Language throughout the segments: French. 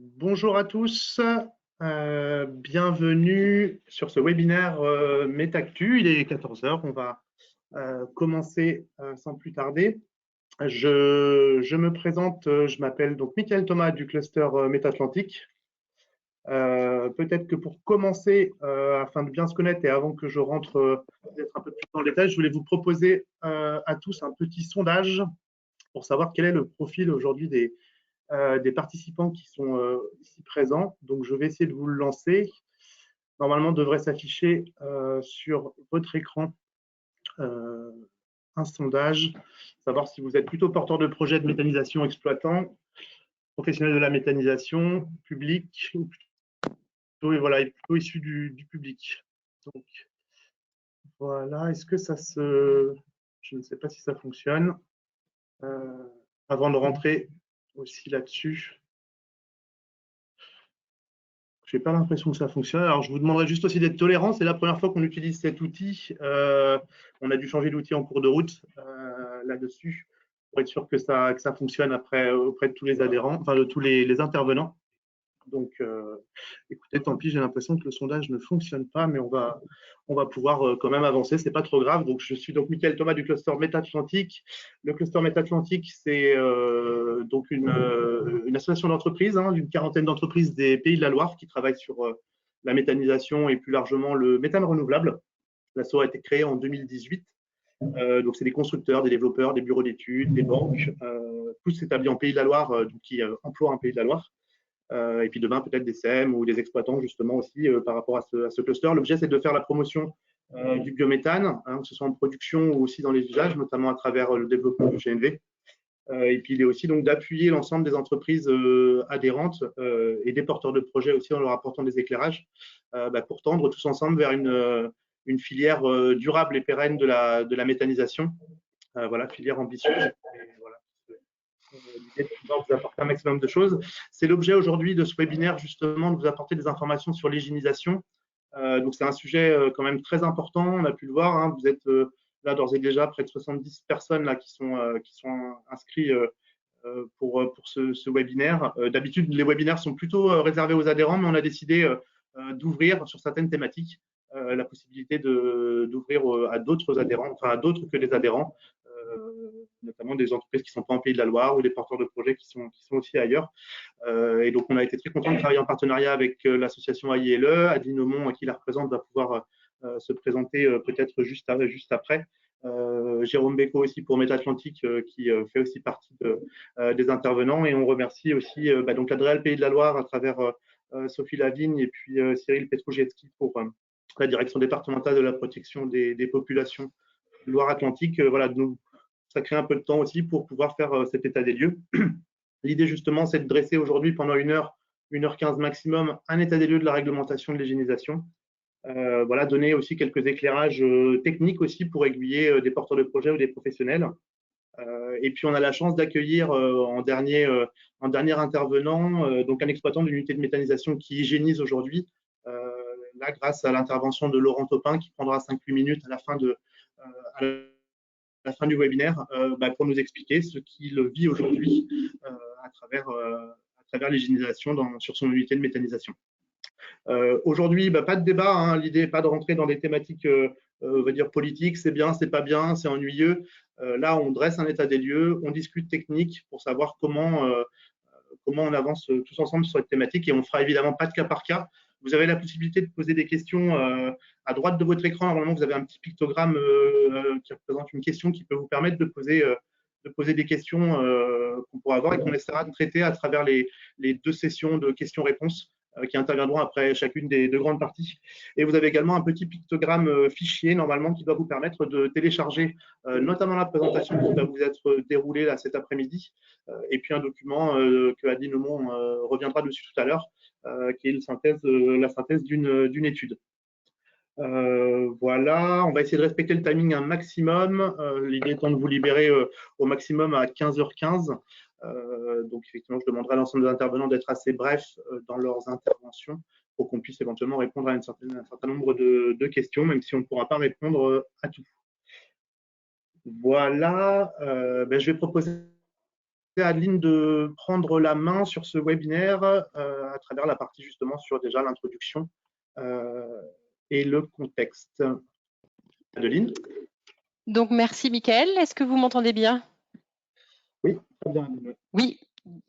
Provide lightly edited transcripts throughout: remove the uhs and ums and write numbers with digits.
Bonjour à tous, bienvenue sur ce webinaire Métactu. Il est 14 heures. On va commencer sans plus tarder. Je me présente, je m'appelle donc Michael Thomas du cluster Métatlantique. Peut-être que pour commencer, afin de bien se connaître et avant que je rentre peut-être un peu plus dans le détail, je voulais vous proposer à tous un petit sondage pour savoir quel est le profil aujourd'hui des participants qui sont ici présents. Donc, je vais essayer de vous le lancer. Normalement, devrait s'afficher sur votre écran un sondage, savoir si vous êtes plutôt porteur de projet de méthanisation exploitant, professionnel de la méthanisation, public, ou plutôt, voilà, plutôt issu du public. Donc, voilà, est-ce que ça se... Je ne sais pas si ça fonctionne. Avant de rentrer aussi là-dessus, je n'ai pas l'impression que ça fonctionne. Alors, je vous demanderai juste aussi d'être tolérant. C'est la première fois qu'on utilise cet outil. On a dû changer d'outil en cours de route là-dessus pour être sûr que ça fonctionne après auprès de tous les adhérents, enfin de tous les intervenants. Donc, écoutez, tant pis, j'ai l'impression que le sondage ne fonctionne pas, mais on va pouvoir quand même avancer, c'est pas trop grave. Donc, je suis donc Michael Thomas du cluster Métatlantique. Le cluster Métatlantique, c'est donc une association d'entreprises, d'une quarantaine d'entreprises des Pays de la Loire qui travaillent sur la méthanisation et plus largement le méthane renouvelable. L'asso a été créée en 2018. Donc, c'est des constructeurs, des développeurs, des bureaux d'études, des banques, tous établis en Pays de la Loire, qui emploient un Pays de la Loire. Et puis demain, peut-être des CM ou des exploitants, justement, aussi par rapport à ce cluster. L'objet, c'est de faire la promotion du biométhane, que ce soit en production ou aussi dans les usages, notamment à travers le développement du GNV. Et puis, il est aussi donc d'appuyer l'ensemble des entreprises adhérentes et des porteurs de projets aussi en leur apportant des éclairages pour tendre tous ensemble vers une filière durable et pérenne de la méthanisation. Voilà, filière ambitieuse. Et voilà. L'idée de pouvoir vous apporter un maximum de choses. C'est l'objet aujourd'hui de ce webinaire, justement, de vous apporter des informations sur l'hygiénisation. Donc, c'est un sujet quand même très important. On a pu le voir. Vous êtes là d'ores et déjà près de 70 personnes là, qui sont inscrites pour ce webinaire. D'habitude, les webinaires sont plutôt réservés aux adhérents, mais on a décidé d'ouvrir sur certaines thématiques la possibilité d'ouvrir à d'autres adhérents, enfin à d'autres que les adhérents, notamment des entreprises qui ne sont pas en Pays de la Loire ou des porteurs de projets qui sont aussi ailleurs. Et donc, on a été très content de travailler en partenariat avec l'association AILE. Adeline Aumont, qui la représente, va pouvoir se présenter peut-être juste après. Jérôme Béco aussi pour Métatlantique, qui fait aussi partie des intervenants. Et on remercie aussi donc l'Adréal Pays de la Loire à travers Sophie Lavigne et puis Cyril Petroujetski pour la direction départementale de la protection des populations de Loire-Atlantique. Voilà, de nous consacrer un peu de temps aussi pour pouvoir faire cet état des lieux. L'idée, justement, c'est de dresser aujourd'hui pendant 1h15 maximum, un état des lieux de la réglementation de l'hygiénisation. Voilà, donner aussi quelques éclairages techniques aussi pour aiguiller des porteurs de projets ou des professionnels. Et puis, on a la chance d'accueillir en dernier intervenant donc un exploitant d'une unité de méthanisation qui hygiénise aujourd'hui. Là, grâce à l'intervention de Laurent Topin, qui prendra 5-8 minutes à la fin du webinaire pour nous expliquer ce qu'il vit aujourd'hui à travers l'hygiénisation sur son unité de méthanisation. Aujourd'hui, pas de débat. L'idée n'est pas de rentrer dans des thématiques on va dire politiques, c'est bien, c'est pas bien, c'est ennuyeux. Là, on dresse un état des lieux, on discute technique pour savoir comment on avance tous ensemble sur cette thématique et on ne fera évidemment pas de cas par cas. Vous avez la possibilité de poser des questions à droite de votre écran. Normalement, vous avez un petit pictogramme qui représente une question qui peut vous permettre de poser des questions qu'on pourra avoir et qu'on essaiera de traiter à travers les 2 sessions de questions-réponses qui interviendront après chacune des 2 grandes parties. Et vous avez également un petit pictogramme fichier, normalement, qui doit vous permettre de télécharger notamment la présentation qui va vous être déroulée là, cet après-midi, et puis un document que Adeline Aumont reviendra dessus tout à l'heure, qui est la synthèse d'une étude. Voilà, on va essayer de respecter le timing un maximum. L'idée étant de vous libérer au maximum à 15h15. Donc, effectivement, je demanderai à l'ensemble des intervenants d'être assez brefs dans leurs interventions pour qu'on puisse éventuellement répondre à un certain nombre de questions, même si on ne pourra pas répondre à tout. Voilà, je vais proposer à Adeline de prendre la main sur ce webinaire à travers la partie justement sur déjà l'introduction et le contexte. Adeline? Donc, merci Mickaël. Est-ce que vous m'entendez bien? Oui, très bien. Oui.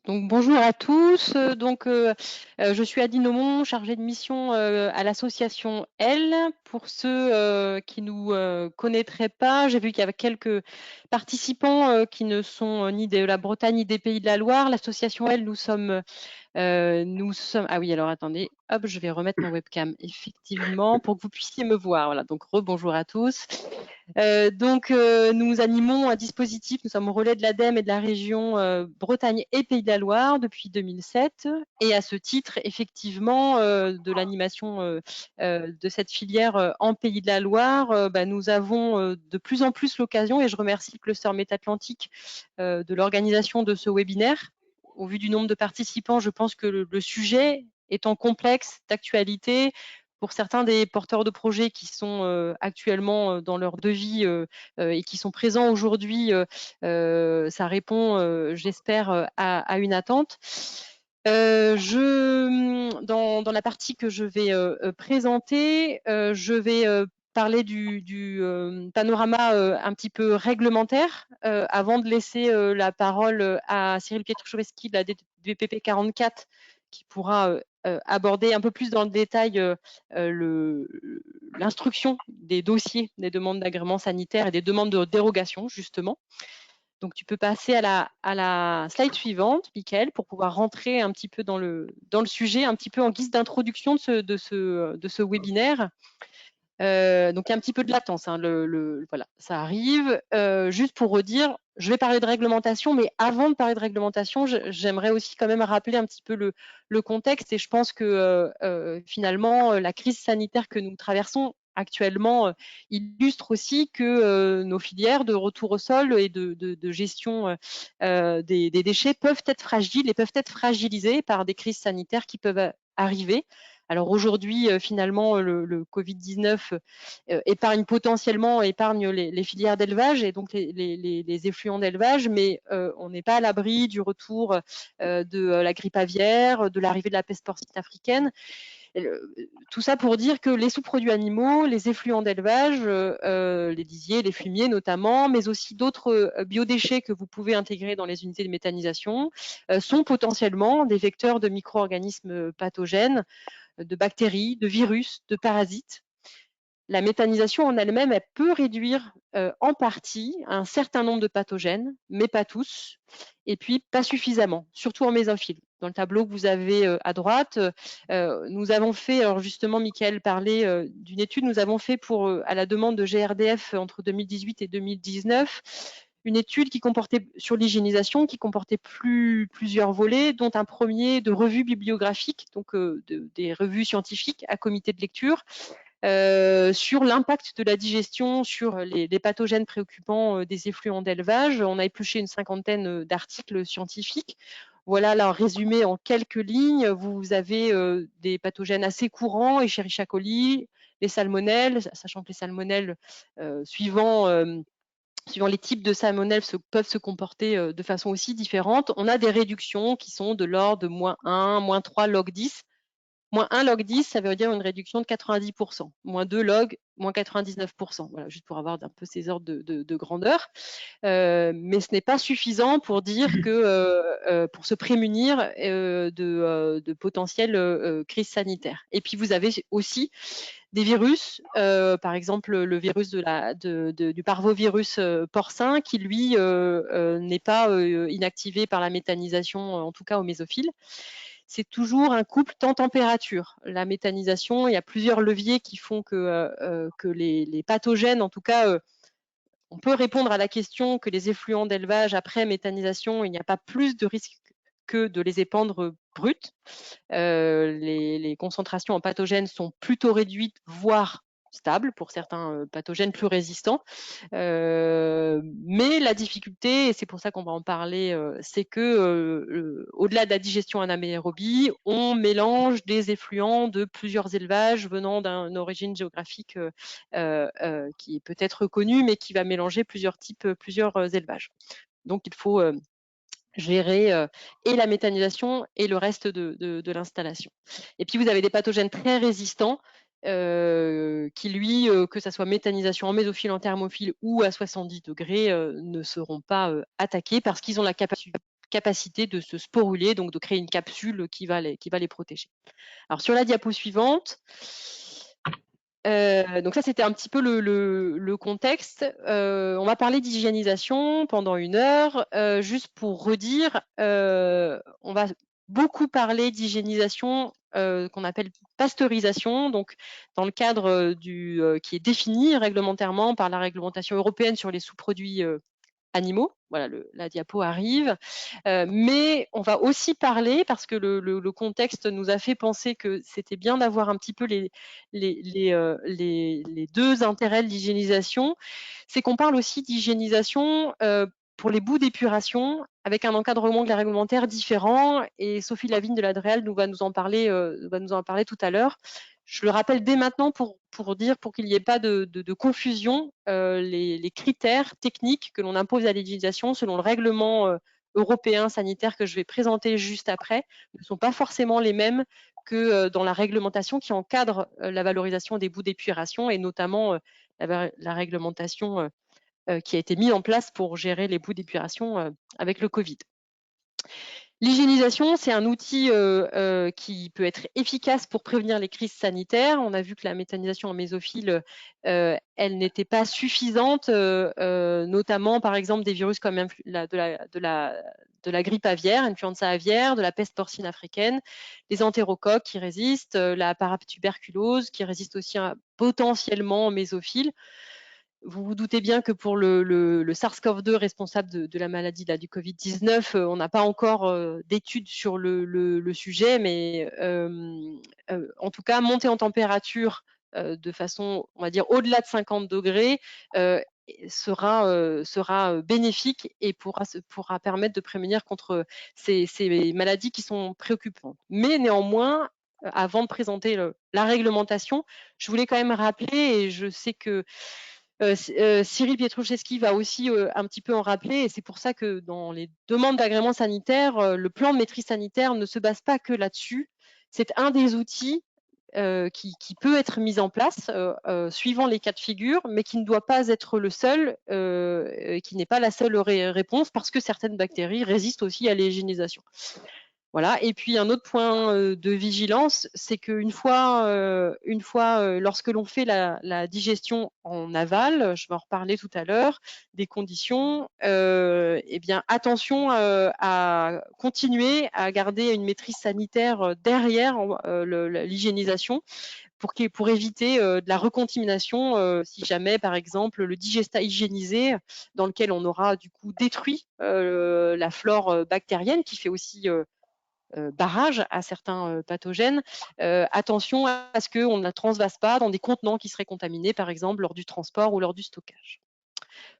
Donc, bonjour à tous. Je suis Adeline Aumont, chargée de mission à l'association Elle. Pour ceux qui ne nous connaîtraient pas, j'ai vu qu'il y avait quelques participants qui ne sont ni de la Bretagne ni des Pays de la Loire. L'association Elle, nous sommes. Ah oui, alors attendez, hop, je vais remettre ma webcam, effectivement, pour que vous puissiez me voir. Voilà, donc rebonjour à tous. Nous animons un dispositif, nous sommes au relais de l'ADEME et de la région Bretagne et Pays de la Loire depuis 2007. Et à ce titre, effectivement, de l'animation de cette filière en Pays de la Loire, nous avons de plus en plus l'occasion, et je remercie le cluster Métatlantique de l'organisation de ce webinaire. Au vu du nombre de participants, je pense que le sujet étant complexe, d'actualité, pour certains des porteurs de projets qui sont actuellement dans leur devis et qui sont présents aujourd'hui, ça répond, j'espère, à une attente. Dans la partie que je vais présenter, je vais parler du panorama un petit peu réglementaire avant de laisser la parole à Cyril Pietruszewski de la DPP 44 qui pourra aborder un peu plus dans le détail l'instruction des dossiers des demandes d'agrément sanitaire et des demandes de dérogation, justement. Donc, tu peux passer à la slide suivante, Mickaël, pour pouvoir rentrer un petit peu dans le sujet, un petit peu en guise d'introduction de ce webinaire. Donc, il y a un petit peu de latence. Hein, voilà, ça arrive. Juste pour redire, je vais parler de réglementation, mais avant de parler de réglementation, j'aimerais aussi quand même rappeler un petit peu le contexte. Et je pense que finalement, la crise sanitaire que nous traversons actuellement illustre aussi que nos filières de retour au sol et de gestion des déchets peuvent être fragiles et peuvent être fragilisées par des crises sanitaires qui peuvent arriver. Alors aujourd'hui, finalement, le Covid-19 potentiellement épargne les filières d'élevage et donc les effluents d'élevage, mais on n'est pas à l'abri du retour de la grippe aviaire, de l'arrivée de la peste porcine africaine. Tout ça pour dire que les sous-produits animaux, les effluents d'élevage, les lisiers, les fumiers notamment, mais aussi d'autres biodéchets que vous pouvez intégrer dans les unités de méthanisation, sont potentiellement des vecteurs de micro-organismes pathogènes, de bactéries, de virus, de parasites. La méthanisation en elle-même, elle peut réduire en partie un certain nombre de pathogènes, mais pas tous, et puis pas suffisamment, surtout en mésophile. Dans le tableau que vous avez à droite, nous avons fait, alors justement, Mickaël parlait d'une étude, nous avons fait à la demande de GRDF entre 2018 et 2019, une étude qui comportait sur l'hygiénisation, qui comportait plusieurs volets, dont un premier de revues bibliographiques, donc des revues scientifiques à comité de lecture, sur l'impact de la digestion sur les pathogènes préoccupants des effluents d'élevage. On a épluché une cinquantaine d'articles scientifiques. Voilà, là, résumé en quelques lignes, vous avez des pathogènes assez courants, Escherichia coli, les salmonelles, sachant que les salmonelles, suivant les types de salmonelles peuvent se comporter de façon aussi différente. On a des réductions qui sont de l'ordre de -1, -3 log 10. -1 log 10, ça veut dire une réduction de 90%. -2 log, -99%. Voilà, juste pour avoir un peu ces ordres de grandeur. Mais ce n'est pas suffisant pour dire que pour se prémunir de potentielles crises sanitaires. Et puis vous avez aussi des virus, par exemple le virus du parvovirus porcin, qui lui n'est pas inactivé par la méthanisation, en tout cas au mésophiles. C'est toujours un couple temps-température. La méthanisation, il y a plusieurs leviers qui font que les pathogènes, en tout cas, on peut répondre à la question que les effluents d'élevage après méthanisation, il n'y a pas plus de risque que de les épandre bruts. Les concentrations en pathogènes sont plutôt réduites, voire stables pour certains pathogènes plus résistants. Mais la difficulté, et c'est pour ça qu'on va en parler, c'est que au-delà de la digestion anaérobie, on mélange des effluents de plusieurs élevages venant d'une origine géographique qui est peut-être connue, mais qui va mélanger plusieurs élevages. Donc il faut gérer et la méthanisation et le reste de l'installation. Et puis vous avez des pathogènes très résistants qui, lui, que ça soit méthanisation en mésophile, en thermophile ou à 70 degrés, ne seront pas attaqués parce qu'ils ont la capacité de se sporuler, donc de créer une capsule qui va les protéger. Alors sur la diapo suivante, donc ça, c'était un petit peu le contexte. On va parler d'hygiénisation pendant 1 heure. Juste pour redire, on va beaucoup parler d'hygiénisation qu'on appelle pasteurisation, donc dans le cadre qui est défini réglementairement par la réglementation européenne sur les sous-produits animaux. Voilà, la diapo arrive. Mais on va aussi parler, parce que le contexte nous a fait penser que c'était bien d'avoir un petit peu les deux intérêts de l'hygiénisation, c'est qu'on parle aussi d'hygiénisation pour les boues d'épuration, avec un encadrement réglementaire différent. Et Sophie Lavigne de l'Adréal va nous en parler tout à l'heure. Je le rappelle dès maintenant pour qu'il n'y ait pas de confusion, les critères techniques que l'on impose à l'hygiénisation selon le règlement européen sanitaire que je vais présenter juste après ne sont pas forcément les mêmes que dans la réglementation qui encadre la valorisation des boues d'épuration, et notamment la réglementation qui a été mise en place pour gérer les boues d'épuration avec le Covid. L'hygiénisation, c'est un outil qui peut être efficace pour prévenir les crises sanitaires. On a vu que la méthanisation en mésophile, elle n'était pas suffisante, notamment par exemple des virus comme de la grippe aviaire, influenza aviaire, de la peste porcine africaine, les entérocoques qui résistent, la paratuberculose qui résiste aussi potentiellement en mésophile. Vous vous doutez bien que pour le SARS-CoV-2 responsable de la maladie du Covid-19, on n'a pas encore d'études sur le sujet, mais en tout cas, monter en température de façon, on va dire, au-delà de 50 degrés sera bénéfique et pourra permettre de prémunir contre ces maladies qui sont préoccupantes. Mais néanmoins, avant de présenter la réglementation, je voulais quand même rappeler, et je sais que Cyril Pietruszewski va aussi un petit peu en rappeler, et c'est pour ça que dans les demandes d'agrément sanitaire, le plan de maîtrise sanitaire ne se base pas que là-dessus. C'est un des outils qui peut être mis en place suivant les cas de figure, mais qui ne doit pas être le seul, qui n'est pas la seule réponse, parce que certaines bactéries résistent aussi à l'hygiénisation. Voilà. Et puis un autre point de vigilance, c'est qu'une fois, lorsque l'on fait la digestion en aval, je vais en reparler tout à l'heure, des conditions, eh bien attention à continuer à garder une maîtrise sanitaire derrière l'hygiénisation pour éviter de la recontamination si jamais, par exemple, le digestat hygiénisé, dans lequel on aura du coup détruit la flore bactérienne qui fait aussi barrage à certains pathogènes. Attention à ce qu'on ne la transvase pas dans des contenants qui seraient contaminés, par exemple lors du transport ou lors du stockage.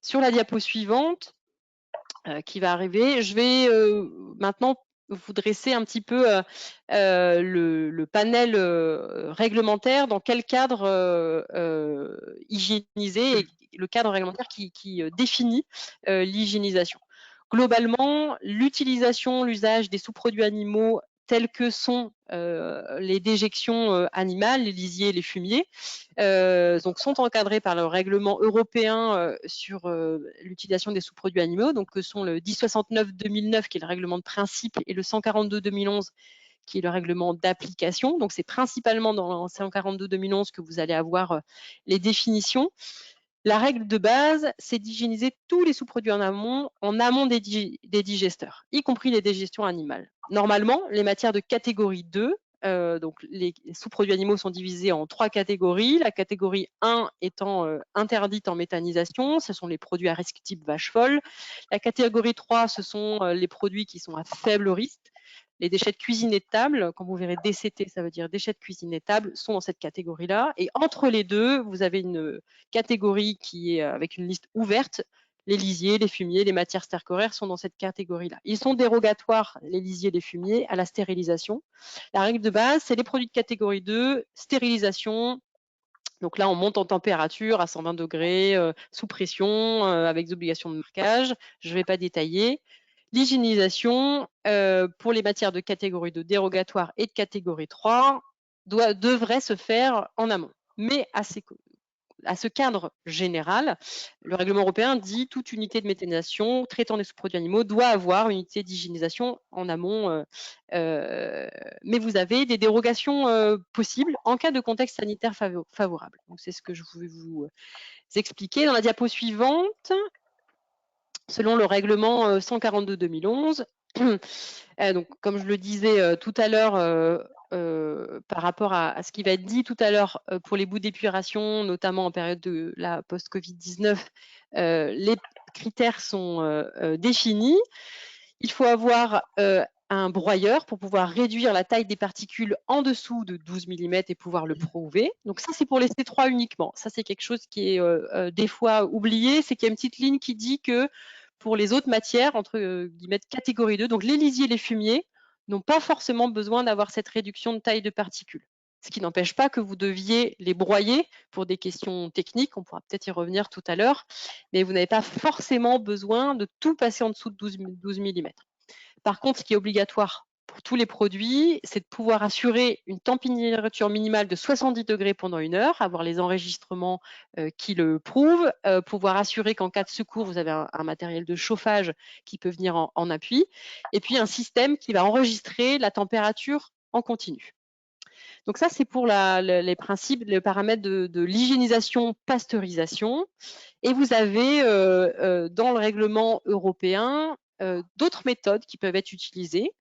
Sur la diapo suivante, qui va arriver, je vais maintenant vous dresser un petit peu le panel réglementaire, dans quel cadre hygiéniser, et le cadre réglementaire qui définit l'hygiénisation. Globalement, l'utilisation, l'usage des sous-produits animaux tels que sont les déjections animales, les lisiers, les fumiers, donc sont encadrés par le règlement européen sur l'utilisation des sous-produits animaux, donc que sont le 1069/2009 qui est le règlement de principe et le 142/2011 qui est le règlement d'application. Donc c'est principalement dans le 142/2011 que vous allez avoir les définitions. La règle de base, c'est d'hygiéniser tous les sous-produits en amont des digesteurs, y compris les digestions animales. Normalement, les matières de catégorie 2, donc les sous-produits animaux sont divisés en 3 catégories. La catégorie 1 étant interdite en méthanisation, ce sont les produits à risque type vache folle. La catégorie 3, ce sont les produits qui sont à faible risque. Les déchets de cuisine et de table, quand vous verrez DCT, ça veut dire déchets de cuisine et de table, sont dans cette catégorie-là. Et entre les deux, vous avez une catégorie qui est avec une liste ouverte. Les lisiers, les fumiers, les matières stercoraires sont dans cette catégorie-là. Ils sont dérogatoires, les lisiers, les fumiers, à la stérilisation. La règle de base, c'est les produits de catégorie 2, stérilisation. Donc là, on monte en température à 120 degrés, sous pression, avec des obligations de marquage. Je ne vais pas détailler. L'hygiénisation pour les matières de catégorie 2 dérogatoire et de catégorie 3 devrait se faire en amont. Mais à ce cadre général, le règlement européen dit toute unité de méthanisation traitant des sous-produits animaux doit avoir une unité d'hygiénisation en amont. Mais vous avez des dérogations possibles en cas de contexte sanitaire favorable. Donc c'est ce que je voulais vous expliquer. Dans la diapo suivante, selon le règlement 142-2011, donc, comme je le disais tout à l'heure, par rapport à ce qui va être dit tout à l'heure pour les boues d'épuration, notamment en période de la post-Covid-19, les critères sont définis. Il faut avoir un broyeur pour pouvoir réduire la taille des particules en dessous de 12 mm et pouvoir le prouver. Donc ça, c'est pour les C3 uniquement. Ça, c'est quelque chose qui est des fois oublié, c'est qu'il y a une petite ligne qui dit que pour les autres matières, entre guillemets, catégorie 2, donc les lisiers et les fumiers, n'ont pas forcément besoin d'avoir cette réduction de taille de particules. Ce qui n'empêche pas que vous deviez les broyer pour des questions techniques, on pourra peut-être y revenir tout à l'heure, mais vous n'avez pas forcément besoin de tout passer en dessous de 12 mm. Par contre, ce qui est obligatoire pour tous les produits, c'est de pouvoir assurer une température minimale de 70 degrés pendant 1 heure, avoir les enregistrements qui le prouvent, pouvoir assurer qu'en cas de secours, vous avez un matériel de chauffage qui peut venir en appui, et puis un système qui va enregistrer la température en continu. Donc ça, c'est pour les principes, les paramètres de l'hygiénisation, pasteurisation. Et vous avez dans le règlement européen d'autres méthodes qui peuvent être utilisées.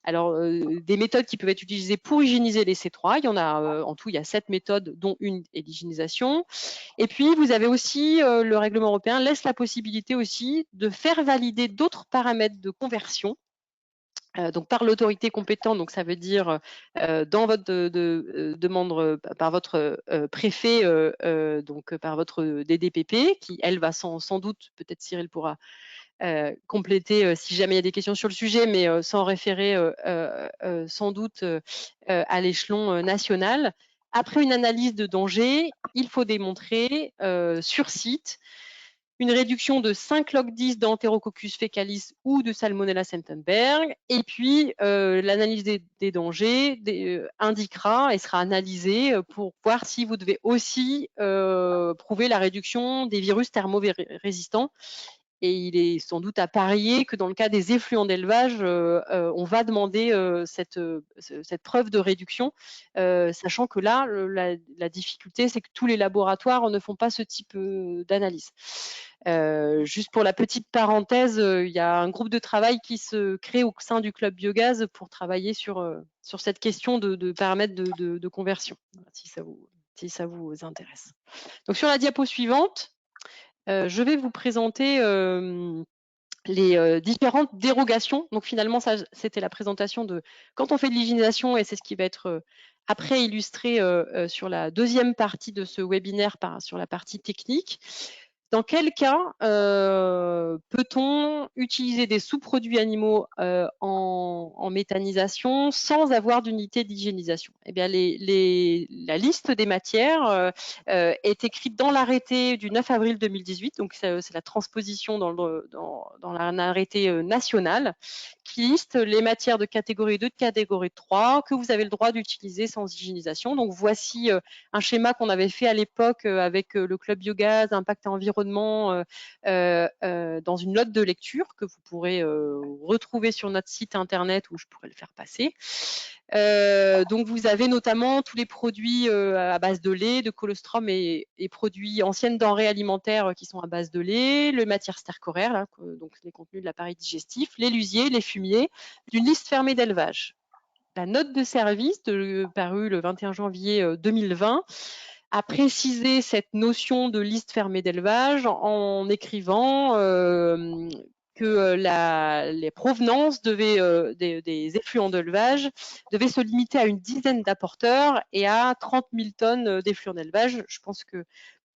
Alors, des méthodes qui peuvent être utilisées pour hygiéniser les C3, il y en a en tout, il y a 7 méthodes, dont une est l'hygiénisation. Et puis, vous avez aussi, le règlement européen laisse la possibilité aussi de faire valider d'autres paramètres de conversion. Donc par l'autorité compétente, donc ça veut dire dans votre demande par votre préfet, donc par votre DDPP, qui elle va sans doute, peut-être Cyril pourra compléter si jamais il y a des questions sur le sujet, mais sans référer sans doute à l'échelon national. Après une analyse de danger, il faut démontrer sur site une réduction de 5 log 10 d'Enterococcus fecalis ou de Salmonella Sentenberg. Et puis, l'analyse des dangers indiquera et sera analysée pour voir si vous devez aussi prouver la réduction des virus thermo-résistants. Et il est sans doute à parier que dans le cas des effluents d'élevage, on va demander cette preuve de réduction, sachant que là, la difficulté, c'est que tous les laboratoires ne font pas ce type d'analyse. Juste pour la petite parenthèse, il y a un groupe de travail qui se crée au sein du club biogaz pour travailler sur cette question de paramètres de conversion, si ça vous intéresse. Donc sur la diapo suivante, je vais vous présenter les différentes dérogations. Donc finalement, ça, c'était la présentation de quand on fait de l'hygiénisation, et c'est ce qui va être après illustré sur la deuxième partie de ce webinaire sur la partie technique. Dans quel cas peut-on utiliser des sous-produits animaux en méthanisation sans avoir d'unité d'hygiénisation? Eh bien, la liste des matières est écrite dans l'arrêté du 9 avril 2018, donc c'est la transposition dans un arrêté national qui liste les matières de catégorie 2, de catégorie 3 que vous avez le droit d'utiliser sans hygiénisation. Donc voici un schéma qu'on avait fait à l'époque avec le club biogaz, impact environnement, dans une note de lecture que vous pourrez retrouver sur notre site internet, où je pourrais le faire passer. Donc vous avez notamment tous les produits à base de lait, de colostrum et produits anciennes denrées alimentaires qui sont à base de lait, les matières stercoraires, là, donc les contenus de l'appareil digestif, les lusiers, les fumiers, d'une liste fermée d'élevage. La note de service parue le 21 janvier 2020 a précisé cette notion de liste fermée d'élevage en écrivant que les provenances des effluents d'élevage devaient se limiter à une dizaine d'apporteurs et à 30 000 tonnes d'effluents d'élevage. Je pense que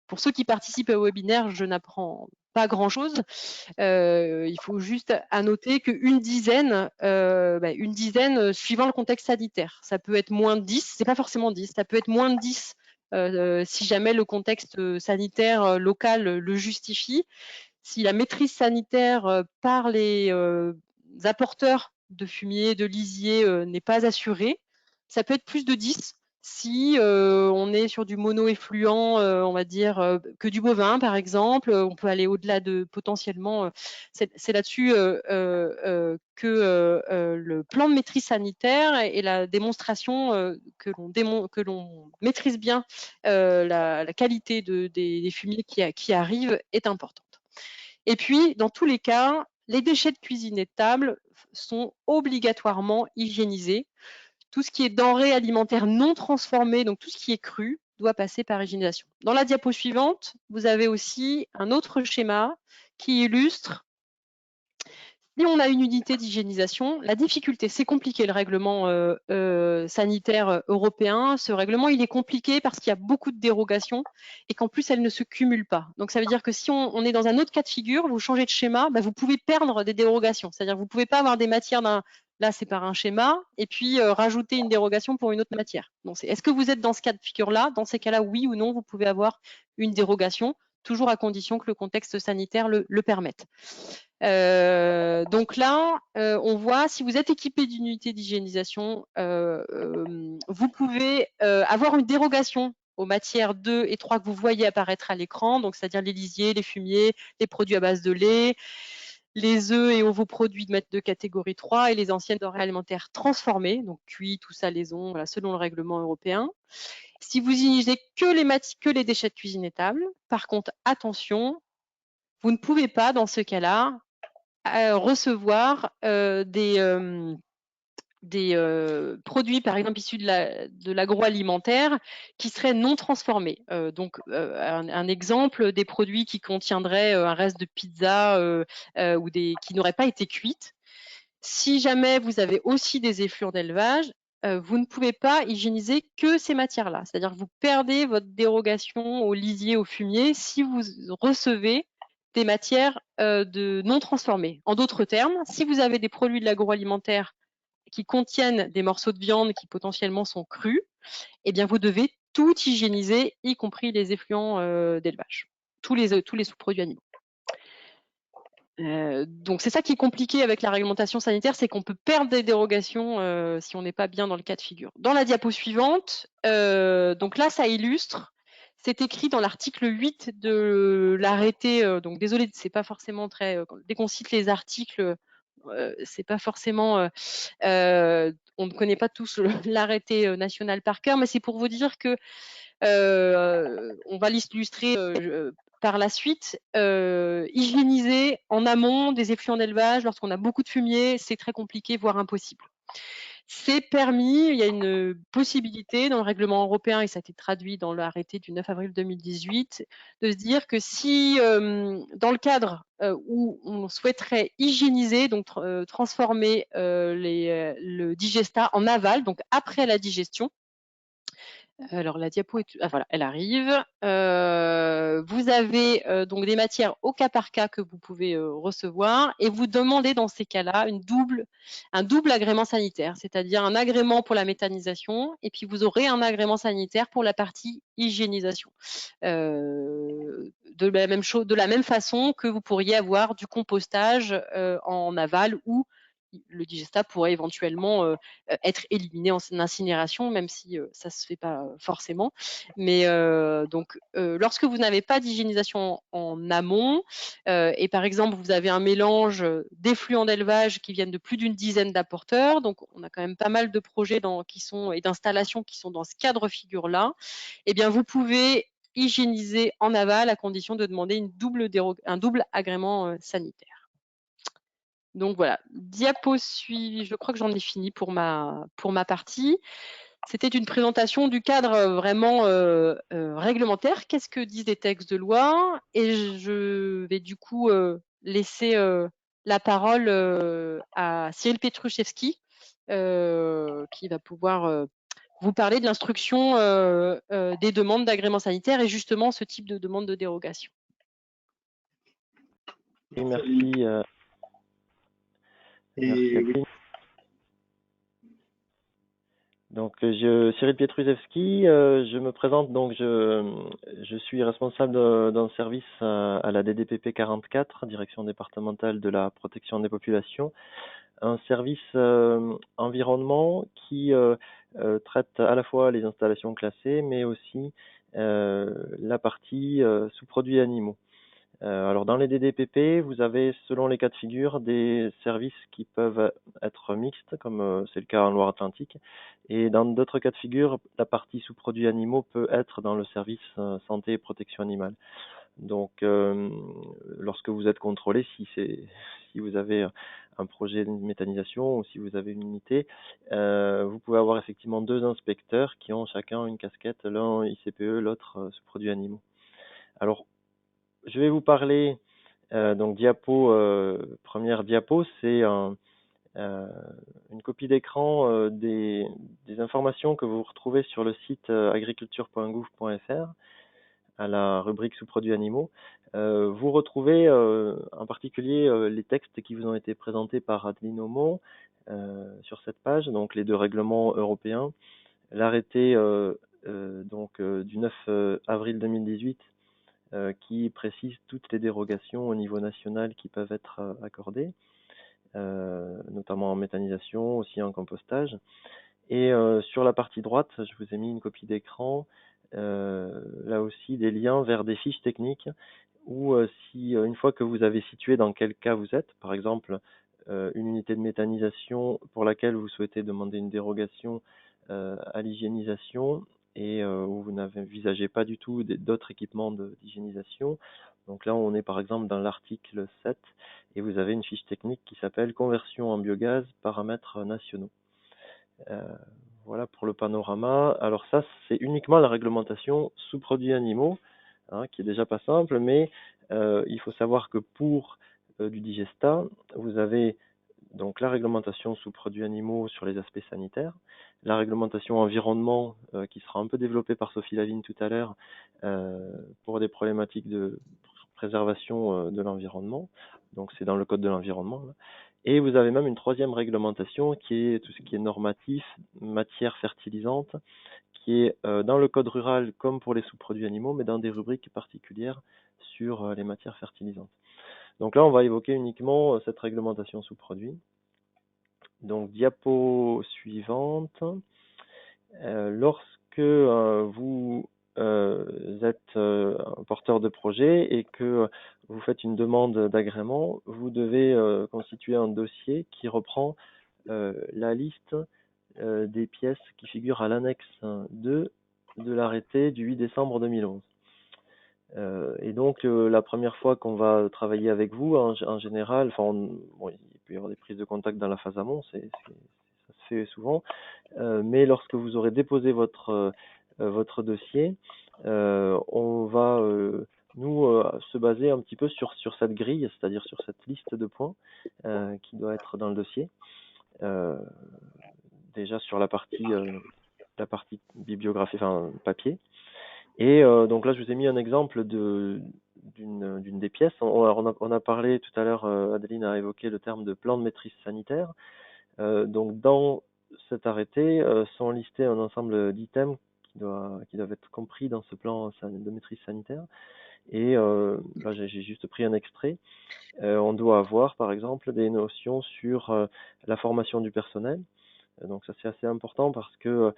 pour ceux qui participent au webinaire, je n'apprends pas grand-chose. Il faut juste noter qu'une dizaine, suivant le contexte sanitaire, ça peut être moins de 10, c'est pas forcément 10, ça peut être moins de 10 si jamais le contexte sanitaire local le justifie. Si la maîtrise sanitaire par les apporteurs de fumier, de lisier n'est pas assuré. Ça peut être plus de 10 si on est sur du mono-effluent, on va dire que du bovin par exemple. On peut aller au-delà de potentiellement, c'est là-dessus que le plan de maîtrise sanitaire et la démonstration que l'on maîtrise bien la qualité des fumiers qui arrivent est importante. Et puis, dans tous les cas, les déchets de cuisine et de table sont obligatoirement hygiénisés. Tout ce qui est denrées alimentaires non transformées, donc tout ce qui est cru, doit passer par hygiénisation. Dans la diapo suivante, vous avez aussi un autre schéma qui illustre si on a une unité d'hygiénisation, la difficulté, c'est compliqué le règlement sanitaire européen. Ce règlement, il est compliqué parce qu'il y a beaucoup de dérogations et qu'en plus, elles ne se cumulent pas. Donc, ça veut dire que si on est dans un autre cas de figure, vous changez de schéma, bah, vous pouvez perdre des dérogations. C'est-à-dire que vous ne pouvez pas avoir des matières là, c'est par un schéma, et puis rajouter une dérogation pour une autre matière. Est-ce que vous êtes dans ce cas de figure-là? Dans ces cas-là, oui ou non, vous pouvez avoir une dérogation, toujours à condition que le contexte sanitaire le permette. Donc là, on voit, si vous êtes équipé d'une unité d'hygiénisation, vous pouvez avoir une dérogation aux matières 2 et 3 que vous voyez apparaître à l'écran, donc c'est-à-dire les lisiers, les fumiers, les produits à base de lait, les œufs et ovoproduits de catégorie 3 et les anciennes denrées alimentaires transformées, donc cuits, tout salaison, voilà, selon le règlement européen. Si vous n'utilisez que les déchets de cuisine et table, par contre, attention, vous ne pouvez pas, dans ce cas-là, recevoir des produits, par exemple, issus de l'agroalimentaire qui seraient non transformés. Donc, un exemple, des produits qui contiendraient un reste de pizza ou qui n'auraient pas été cuites. Si jamais vous avez aussi des effluents d'élevage, vous ne pouvez pas hygiéniser que ces matières-là. C'est-à-dire que vous perdez votre dérogation au lisier, au fumier, si vous recevez des matières non transformées. En d'autres termes, si vous avez des produits de l'agroalimentaire qui contiennent des morceaux de viande qui potentiellement sont crus, eh bien vous devez tout hygiéniser, y compris les effluents d'élevage, tous les sous-produits animaux. Donc c'est ça qui est compliqué avec la réglementation sanitaire, c'est qu'on peut perdre des dérogations si on n'est pas bien dans le cas de figure. Dans la diapo suivante, donc là ça illustre, c'est écrit dans l'article 8 de l'arrêté, donc désolé, c'est pas forcément très, dès qu'on cite les articles, c'est pas forcément, on ne connaît pas tous l'arrêté national par cœur, mais c'est pour vous dire que on va l'illustrer par la suite. Hygiéniser en amont des effluents d'élevage lorsqu'on a beaucoup de fumier, c'est très compliqué, voire impossible. C'est permis, il y a une possibilité dans le règlement européen, et ça a été traduit dans l'arrêté du 9 avril 2018, de se dire que si, dans le cadre où on souhaiterait hygiéniser, donc transformer le digestat en aval, donc après la digestion. Alors la diapo voilà, elle arrive. Vous avez donc des matières au cas par cas que vous pouvez recevoir, et vous demandez dans ces cas-là un double agrément sanitaire, c'est-à-dire un agrément pour la méthanisation, et puis vous aurez un agrément sanitaire pour la partie hygiénisation. De la même façon que vous pourriez avoir du compostage en aval, ou le digestat pourrait éventuellement être éliminé en incinération, même si ça ne se fait pas forcément. Mais donc, lorsque vous n'avez pas d'hygiénisation en amont, et par exemple, vous avez un mélange d'effluents d'élevage qui viennent de plus d'une dizaine d'apporteurs, donc on a quand même pas mal de projets et d'installations qui sont dans ce cadre figure-là, eh bien, vous pouvez hygiéniser en aval à condition de demander un double agrément sanitaire. Donc voilà, diapo suivie, je crois que j'en ai fini pour ma partie. C'était une présentation du cadre vraiment réglementaire. Qu'est-ce que disent les textes de loi? Et je vais du coup laisser la parole à Cyril Petruszewski, qui va pouvoir vous parler de l'instruction des demandes d'agrément sanitaire et justement ce type de demande de dérogation. Et merci. Merci Adeline. Donc, Cyril Petruszewski, je me présente, donc je suis responsable d'un service à la DDPP 44, Direction départementale de la protection des populations. un service environnement qui traite à la fois les installations classées, mais aussi la partie sous-produits animaux. Alors dans les DDPP, vous avez, selon les cas de figure, des services qui peuvent être mixtes, comme c'est le cas en Loire-Atlantique, et dans d'autres cas de figure, la partie sous-produits animaux peut être dans le service santé et protection animale. Donc, lorsque vous êtes contrôlé, si vous avez un projet de méthanisation ou si vous avez une unité, vous pouvez avoir effectivement 2 inspecteurs qui ont chacun une casquette, l'un ICPE, l'autre sous-produits animaux. Alors, je vais vous parler, donc première diapo, c'est une copie d'écran des informations que vous retrouvez sur le site agriculture.gouv.fr à la rubrique sous-produits animaux. Vous retrouvez en particulier les textes qui vous ont été présentés par Adeline Aumont sur cette page, donc les 2 règlements européens, l'arrêté du 9 avril 2018 qui précise toutes les dérogations au niveau national qui peuvent être accordées, notamment en méthanisation, aussi en compostage. Et sur la partie droite, je vous ai mis une copie d'écran, là aussi des liens vers des fiches techniques où si une fois que vous avez situé dans quel cas vous êtes, par exemple une unité de méthanisation pour laquelle vous souhaitez demander une dérogation à l'hygiénisation et où vous n'envisagez pas du tout d'autres équipements d'hygiénisation. Donc là, on est par exemple dans l'article 7 et vous avez une fiche technique qui s'appelle Conversion en biogaz, paramètres nationaux. Voilà pour le panorama. Alors ça, c'est uniquement la réglementation sous produits animaux, qui est déjà pas simple, mais il faut savoir que pour du digestat, vous avez donc la réglementation sous produits animaux sur les aspects sanitaires, la réglementation environnement qui sera un peu développée par Sophie Lavigne tout à l'heure pour des problématiques de préservation de l'environnement, donc c'est dans le code de l'environnement. Et vous avez même une 3e réglementation qui est tout ce qui est normatif, matières fertilisantes, qui est dans le code rural comme pour les sous-produits animaux, mais dans des rubriques particulières sur les matières fertilisantes. Donc là, on va évoquer uniquement cette réglementation sous-produits. Donc, diapo suivante. Lorsque vous êtes un porteur de projet et que vous faites une demande d'agrément, vous devez constituer un dossier qui reprend la liste des pièces qui figurent à l'annexe 2 de l'arrêté du 8 décembre 2011. Et donc, la première fois qu'on va travailler avec vous, en général, il peut y avoir des prises de contact dans la phase amont, ça se fait souvent, mais lorsque vous aurez déposé votre dossier, on va, nous, se baser un petit peu sur cette grille, c'est-à-dire sur cette liste de points qui doit être dans le dossier. Déjà sur la partie bibliographie, enfin papier. Et donc là, je vous ai mis un exemple d'une des pièces. On a parlé tout à l'heure, Adeline a évoqué le terme de plan de maîtrise sanitaire. Donc dans cet arrêté sont listés un ensemble d'items qui doivent être compris dans ce plan de maîtrise sanitaire. Et là, j'ai juste pris un extrait. On doit avoir, par exemple, des notions sur la formation du personnel. Donc ça, c'est assez important parce que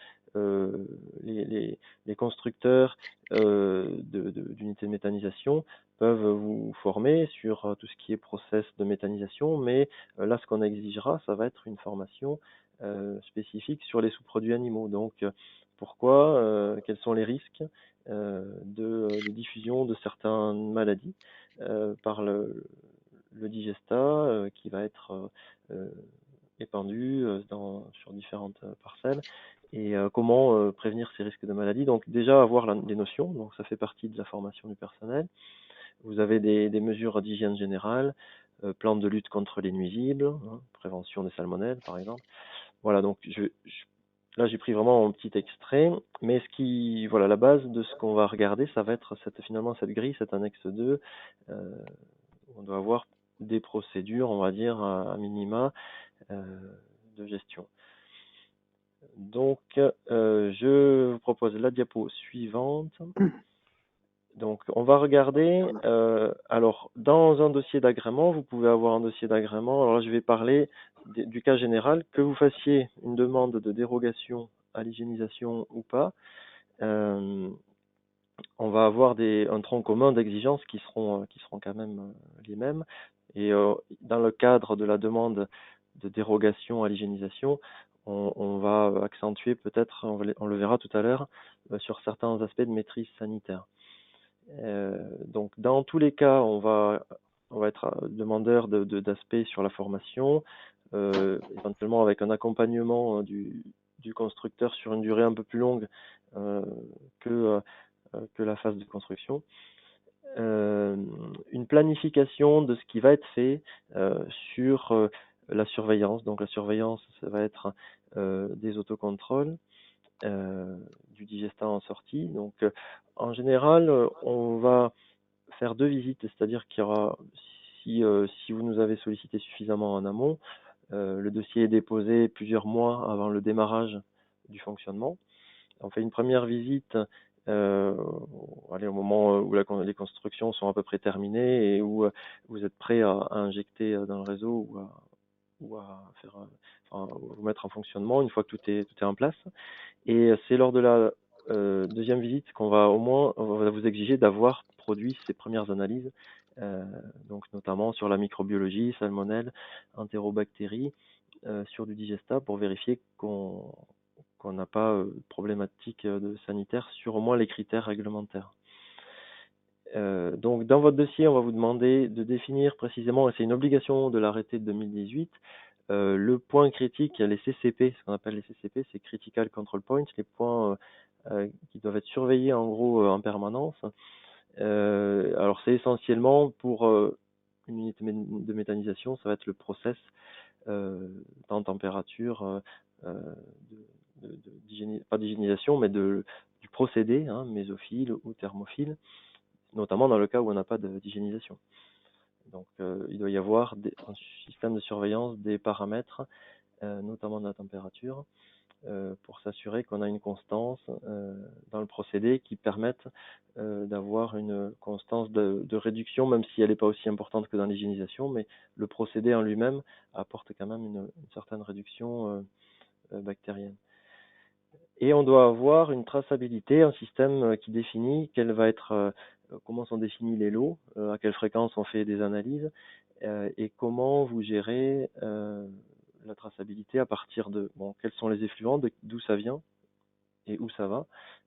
les constructeurs d'unités de méthanisation peuvent vous former sur tout ce qui est process de méthanisation, mais là, ce qu'on exigera, ça va être une formation spécifique sur les sous-produits animaux. Donc, pourquoi, quels sont les risques de diffusion de certaines maladies par le digestat qui va être épandu sur différentes parcelles et comment prévenir ces risques de maladie. Donc déjà avoir des notions, donc ça fait partie de la formation du personnel. Vous avez des mesures d'hygiène générale, plan de lutte contre les nuisibles, prévention des salmonelles par exemple. Voilà, donc là j'ai pris vraiment un petit extrait, mais la base de ce qu'on va regarder, ça va être finalement cette grille, cette annexe 2. On doit avoir des procédures, on va dire, à minima de gestion. Donc, je vous propose la diapo suivante. Donc, on va regarder, alors, dans un dossier d'agrément, vous pouvez avoir un dossier d'agrément. Alors là, je vais parler du cas général, que vous fassiez une demande de dérogation à l'hygiénisation ou pas. On va avoir un tronc commun d'exigences qui seront quand même les mêmes. Et dans le cadre de la demande de dérogation à l'hygiénisation, on va accentuer peut-être, on le verra tout à l'heure, sur certains aspects de maîtrise sanitaire. Donc dans tous les cas, on va être demandeur d'aspects sur la formation, éventuellement avec un accompagnement du constructeur sur une durée un peu plus longue que la phase de construction. Une planification de ce qui va être fait sur la surveillance. Donc la surveillance, ça va être des autocontrôles, du digestat en sortie. Donc en général, on va faire 2 visites, c'est-à-dire qu'il y aura, si vous nous avez sollicité suffisamment en amont, le dossier est déposé plusieurs mois avant le démarrage du fonctionnement. On fait une première visite au moment où les constructions sont à peu près terminées et où vous êtes prêt à injecter dans le réseau ou à faire, vous mettre en fonctionnement une fois que tout est en place. Et c'est lors de la deuxième visite qu'on va on va vous exiger d'avoir produit ces premières analyses, donc notamment sur la microbiologie, salmonelle, entérobactéries, sur du digestat pour vérifier qu'on n'a pas de problématique sanitaire sur au moins les critères réglementaires. Donc dans votre dossier, on va vous demander de définir précisément, et c'est une obligation de l'arrêté de 2018, le point critique, les CCP, ce qu'on appelle les CCP, c'est Critical Control Points, les points qui doivent être surveillés en gros en permanence. Alors c'est essentiellement pour une unité de méthanisation, ça va être le process en température, pas d'hygiénisation, mais du procédé, mésophile ou thermophile, notamment dans le cas où on n'a pas d'hygiénisation. Donc il doit y avoir un système de surveillance des paramètres, notamment de la température, pour s'assurer qu'on a une constance dans le procédé qui permette d'avoir une constance de réduction, même si elle n'est pas aussi importante que dans l'hygiénisation, mais le procédé en lui-même apporte quand même une certaine réduction bactérienne. Et on doit avoir une traçabilité, un système qui définit quelle va être, comment sont définis les lots, à quelle fréquence on fait des analyses, et comment vous gérez la traçabilité à partir de quels sont les effluents, d'où ça vient et où ça va,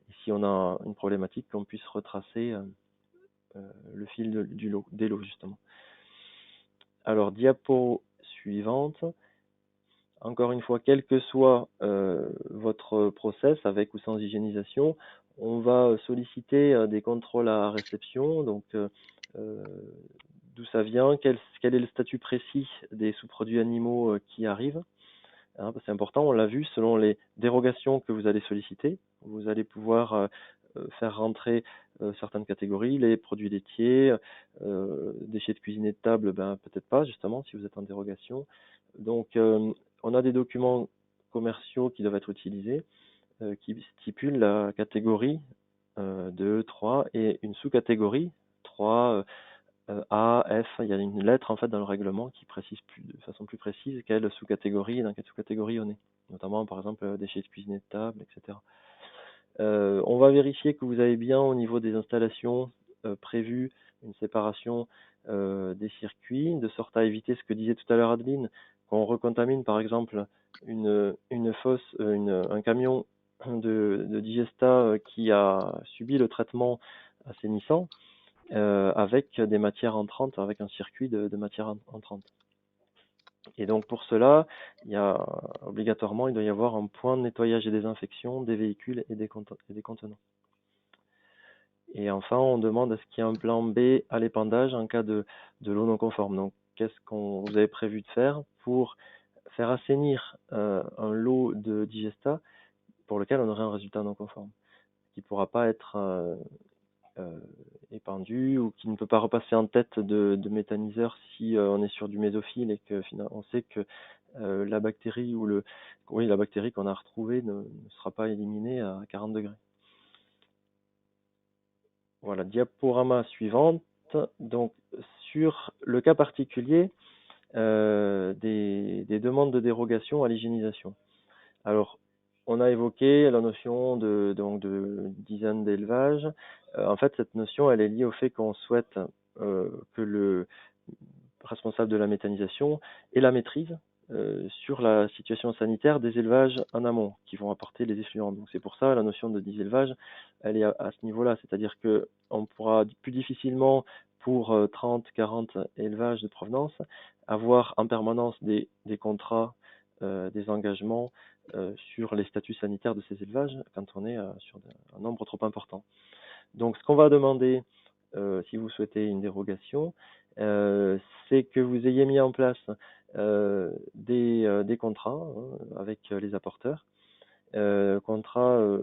et si on a une problématique, qu'on puisse retracer le fil des lots justement. Alors diapo suivante. Encore une fois, quel que soit votre process, avec ou sans hygiénisation, on va solliciter des contrôles à réception, donc d'où ça vient, quel est le statut précis des sous-produits animaux qui arrivent. C'est important, on l'a vu, selon les dérogations que vous allez solliciter, vous allez pouvoir faire rentrer certaines catégories, les produits laitiers, déchets de cuisine et de table, peut-être pas justement si vous êtes en dérogation. Donc on a des documents commerciaux qui doivent être utilisés, qui stipulent la catégorie 2, 3 et une sous-catégorie 3, A, F. Il y a une lettre en fait dans le règlement qui précise de façon plus précise quelle sous-catégorie et dans quelle sous-catégorie on est. Notamment par exemple déchets de cuisine et de table, etc. On va vérifier que vous avez bien au niveau des installations prévues une séparation des circuits, de sorte à éviter ce que disait tout à l'heure Adeline, qu'on recontamine par exemple un camion de digestat qui a subi le traitement assainissant avec des matières entrantes, avec un circuit de matières entrantes. Et donc pour cela, obligatoirement, il doit y avoir un point de nettoyage et désinfection des véhicules et des contenants. Et enfin, on demande à ce qu'il y ait un plan B à l'épandage en cas de l'eau non conforme. Donc, qu'est-ce qu'on vous avez prévu de faire pour faire assainir un lot de digestat pour lequel on aurait un résultat non conforme, qui ne pourra pas être épandu ou qui ne peut pas repasser en tête de méthaniseur si on est sur du mésophile et que finalement on sait que la bactérie la bactérie qu'on a retrouvée ne sera pas éliminée à 40 degrés. Voilà, diaporama suivante. Donc, sur le cas particulier des demandes de dérogation à l'hygiénisation. Alors, on a évoqué la notion de dizaine d'élevage. En fait, cette notion, elle est liée au fait qu'on souhaite que le responsable de la méthanisation ait la maîtrise sur la situation sanitaire des élevages en amont qui vont apporter les effluents. Donc c'est pour ça la notion de 10 élevages, elle est à ce niveau-là, c'est-à-dire que on pourra plus difficilement pour 30, 40 élevages de provenance avoir en permanence des contrats, des engagements sur les statuts sanitaires de ces élevages quand on est sur un nombre trop important. Donc ce qu'on va demander si vous souhaitez une dérogation, c'est que vous ayez mis en place des contrats avec les apporteurs, contrats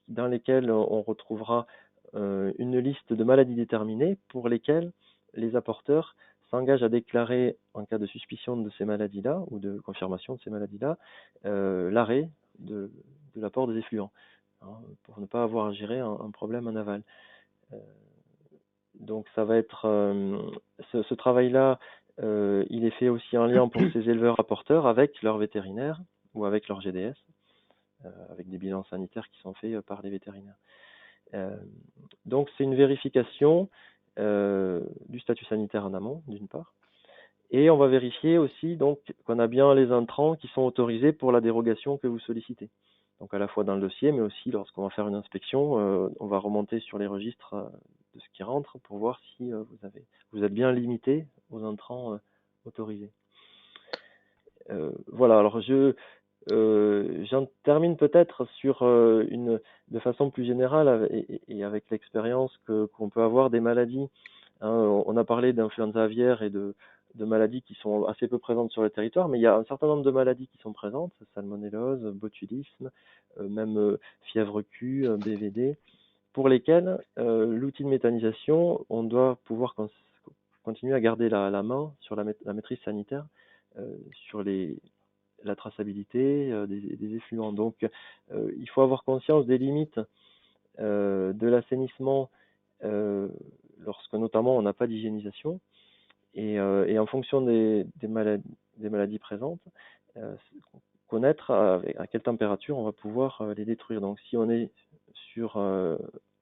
dans lesquels on retrouvera une liste de maladies déterminées pour lesquelles les apporteurs s'engagent à déclarer, en cas de suspicion de ces maladies-là ou de confirmation de ces maladies-là, l'arrêt de l'apport des effluents, hein, pour ne pas avoir à gérer un problème en aval. Donc ça va être ce travail-là, il est fait aussi en lien pour ces éleveurs apporteurs avec leurs vétérinaires ou avec leur GDS, avec des bilans sanitaires qui sont faits par les vétérinaires. Donc c'est une vérification du statut sanitaire en amont, d'une part, et on va vérifier aussi donc qu'on a bien les intrants qui sont autorisés pour la dérogation que vous sollicitez. Donc à la fois dans le dossier, mais aussi lorsqu'on va faire une inspection, on va remonter sur les registres de ce qui rentre pour voir si vous êtes bien limité aux intrants autorisés. Voilà, alors j'en termine peut-être sur de façon plus générale et avec l'expérience qu'on peut avoir des maladies. Hein, on a parlé d'influenza aviaire et de maladies qui sont assez peu présentes sur le territoire, mais il y a un certain nombre de maladies qui sont présentes, salmonellose, botulisme, même fièvre Q, BVD, pour lesquelles l'outil de méthanisation, on doit pouvoir continuer à garder la main sur la maîtrise sanitaire, sur la traçabilité des effluents. Donc, il faut avoir conscience des limites de l'assainissement lorsque notamment on n'a pas d'hygiénisation et en fonction des maladies présentes, connaître à quelle température on va pouvoir les détruire. Donc si on est sur un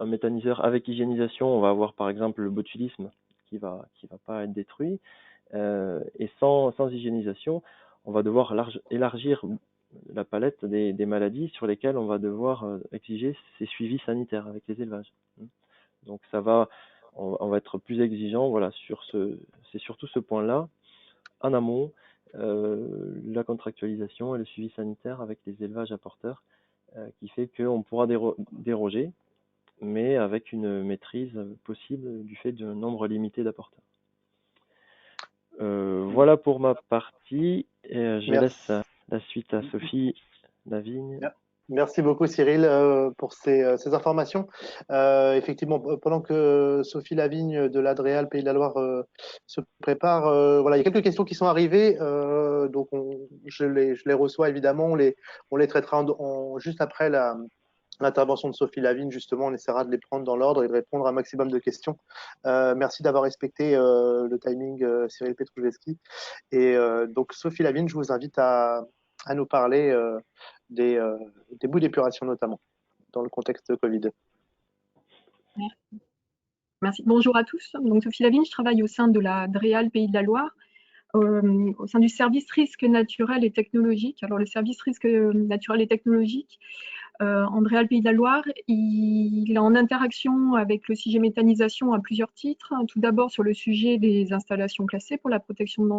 méthaniseur avec hygiénisation, on va avoir par exemple le botulisme qui va pas être détruit, et sans hygiénisation, on va devoir élargir la palette des maladies sur lesquelles on va devoir exiger ces suivis sanitaires avec les élevages. Donc on va être plus exigeant, voilà, c'est surtout ce point-là, en amont, la contractualisation et le suivi sanitaire avec les élevages apporteurs, qui fait qu'on pourra déroger, mais avec une maîtrise possible du fait d'un nombre limité d'apporteurs. Voilà pour ma partie, et je laisse la suite à Sophie Lavigne. Merci beaucoup Cyril pour ces informations. Effectivement, pendant que Sophie Lavigne de l'Adréal Pays de la Loire se prépare, voilà, il y a quelques questions qui sont arrivées, donc je les reçois évidemment, on les traitera juste après l'intervention de Sophie Lavigne. Justement, on essaiera de les prendre dans l'ordre et de répondre à un maximum de questions. Merci d'avoir respecté le timing, Cyril Petrouszewski. Et donc Sophie Lavigne, je vous invite à nous parler des boues d'épuration notamment, dans le contexte de Covid. Merci. Bonjour à tous. Donc, Sophie Lavigne, je travaille au sein de la DREAL Pays de la Loire, au sein du service risque naturel et technologique. Alors, le service risque naturel et technologique, en DREAL Pays de la Loire, il est en interaction avec le CIG méthanisation à plusieurs titres. Tout d'abord sur le sujet des installations classées pour la protection de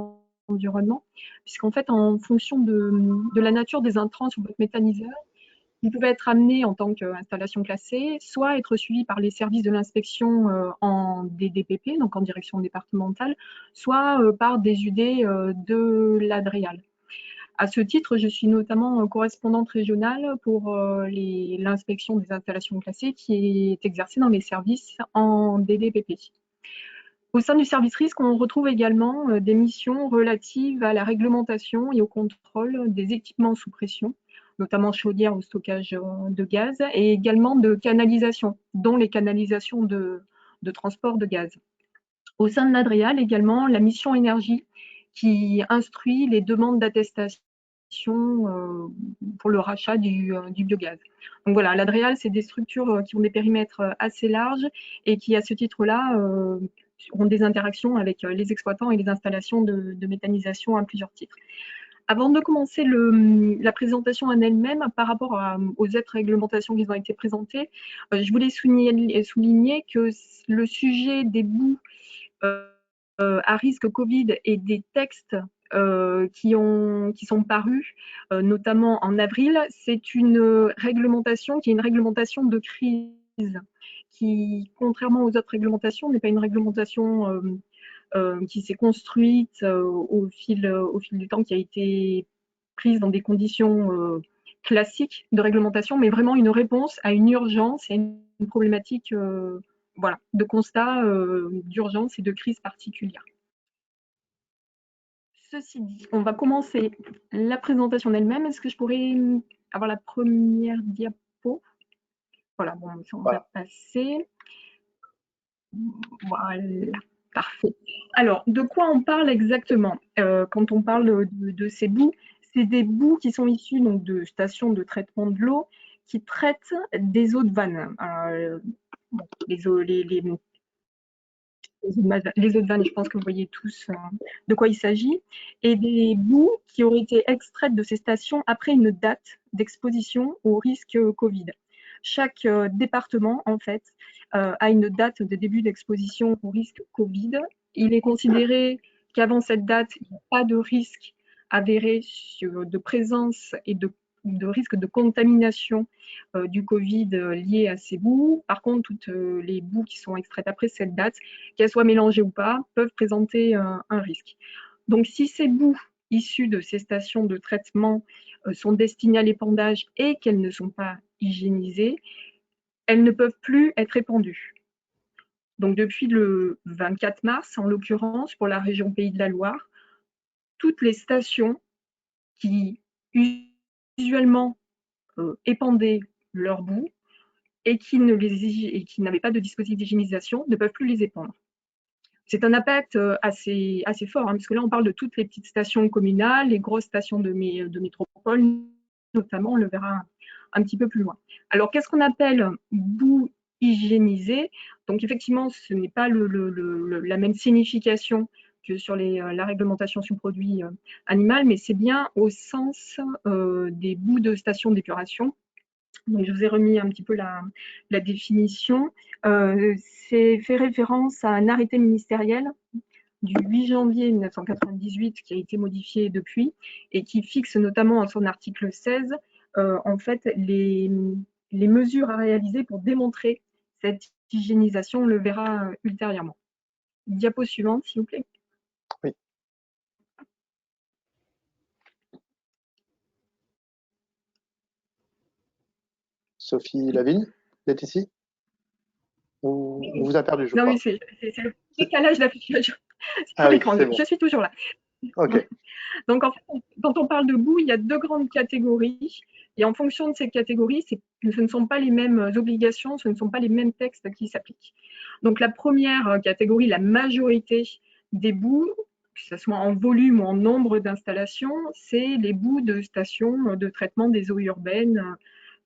l'environnement, puisqu'en fait, en fonction de la nature des intrants sur votre méthaniseur, vous pouvez être amené en tant qu'installation classée, soit être suivi par les services de l'inspection en DDPP, donc en direction départementale, soit par des UD de l'ADREAL. À ce titre, je suis notamment correspondante régionale pour l'inspection des installations classées qui est exercée dans les services en DDPP. Au sein du service risque, on retrouve également des missions relatives à la réglementation et au contrôle des équipements sous pression, notamment chaudières ou stockage de gaz, et également de canalisation, dont les canalisations de transport de gaz. Au sein de l'Adréal également, la mission énergie qui instruit les demandes d'attestation pour le rachat du biogaz. Donc voilà, l'Adréal, c'est des structures qui ont des périmètres assez larges et qui, à ce titre-là, ont des interactions avec les exploitants et les installations de méthanisation à plusieurs titres. Avant de commencer la présentation en elle-même, par rapport aux aides réglementations qui ont été présentées, je voulais souligner que le sujet des boues à risque Covid et des textes qui sont parus, notamment en avril, c'est une réglementation qui est une réglementation de crise, qui, contrairement aux autres réglementations, n'est pas une réglementation qui s'est construite au fil du temps, qui a été prise dans des conditions classiques de réglementation, mais vraiment une réponse à une urgence et à une problématique voilà, de constat d'urgence et de crise particulière. Ceci dit, on va commencer la présentation elle-même. Est-ce que je pourrais avoir la première diapo? Voilà, bon, on va passer. Voilà, parfait. Alors, de quoi on parle exactement quand on parle de ces boues? C'est des boues qui sont issues donc, de stations de traitement de l'eau qui traitent des eaux de vanne. Bon, les eaux de vanne, je pense que vous voyez tous de quoi il s'agit, et des boues qui auraient été extraites de ces stations après une date d'exposition au risque Covid. Chaque département, en fait, a une date de début d'exposition au risque Covid. Il est considéré qu'avant cette date, il n'y a pas de risque avéré de présence et de risque de contamination du Covid lié à ces boues. Par contre, toutes les boues qui sont extraites après cette date, qu'elles soient mélangées ou pas, peuvent présenter un risque. Donc, si ces boues issues de ces stations de traitement sont destinées à l'épandage et qu'elles ne sont pas hygiénisées, elles ne peuvent plus être répandues. Donc, depuis le 24 mars, en l'occurrence, pour la région Pays de la Loire, toutes les stations qui usuellement épandaient leurs boues et qui n'avaient pas de dispositif d'hygiénisation ne peuvent plus les épandre. C'est un impact assez fort, hein, parce que là, on parle de toutes les petites stations communales, les grosses stations de métropole, notamment, on le verra un petit peu plus loin. Alors, qu'est-ce qu'on appelle boue hygiénisée? Donc, effectivement, ce n'est pas la même signification que sur la réglementation sur produits animaux, mais c'est bien au sens des boues de stations d'épuration. Donc, je vous ai remis un petit peu la définition. C'est fait référence à un arrêté ministériel du 8 janvier 1998 qui a été modifié depuis et qui fixe notamment en son article 16 en fait les mesures à réaliser pour démontrer cette hygiénisation. On le verra ultérieurement. Diapo suivante, s'il vous plaît. Oui. Sophie Lavigne, vous êtes ici? On vous a perdu, je crois. Non, mais c'est le décalage d'affichage sur l'écran. Bon. Je suis toujours là. Ok. Donc, en fait, quand on parle de boue, il y a deux grandes catégories. Et en fonction de ces catégories, ce ne sont pas les mêmes obligations, ce ne sont pas les mêmes textes qui s'appliquent. Donc, la première catégorie, la majorité des boues, que ce soit en volume ou en nombre d'installations, c'est les boues de stations de traitement des eaux urbaines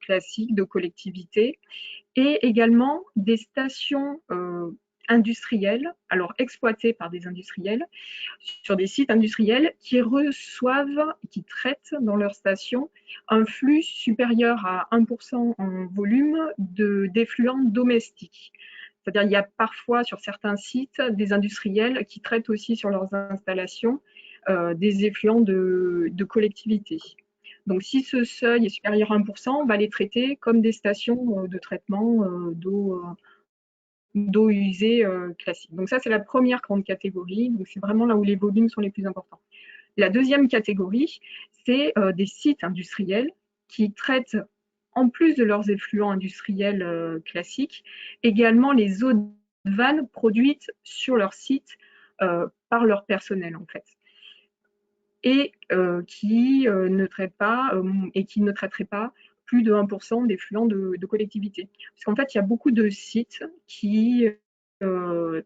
classiques de collectivités et également des stations industrielles, alors exploitées par des industriels, sur des sites industriels qui reçoivent, qui traitent dans leurs stations un flux supérieur à 1% en volume d'effluents domestiques. C'est-à-dire qu'il y a parfois sur certains sites des industriels qui traitent aussi sur leurs installations des effluents de collectivités. Donc, si ce seuil est supérieur à 1%, on va les traiter comme des stations de traitement d'eau usée classique. Donc, ça, c'est la première grande catégorie. Donc, c'est vraiment là où les volumes sont les plus importants. La deuxième catégorie, c'est des sites industriels qui traitent, en plus de leurs effluents industriels classiques, également les eaux de vanne produites sur leur site par leur personnel, en fait. et qui ne traiterait pas plus de 1% d'effluents de collectivité. Parce qu'en fait, il y a beaucoup de sites qui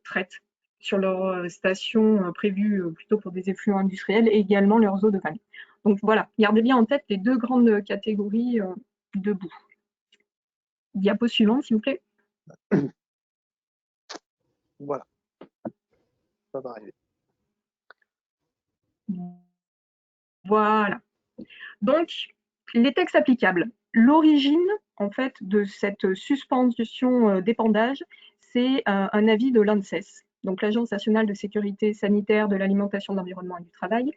traitent sur leurs stations prévues plutôt pour des effluents industriels et également leurs eaux de vanne. Donc voilà, gardez bien en tête les deux grandes catégories de boue. Diapo suivante, s'il vous plaît. Voilà, ça va arriver. Voilà. Donc, les textes applicables. L'origine, en fait, de cette suspension d'épandage, c'est un avis de l'ANSES, donc l'Agence nationale de sécurité sanitaire de l'alimentation, de l'environnement et du travail,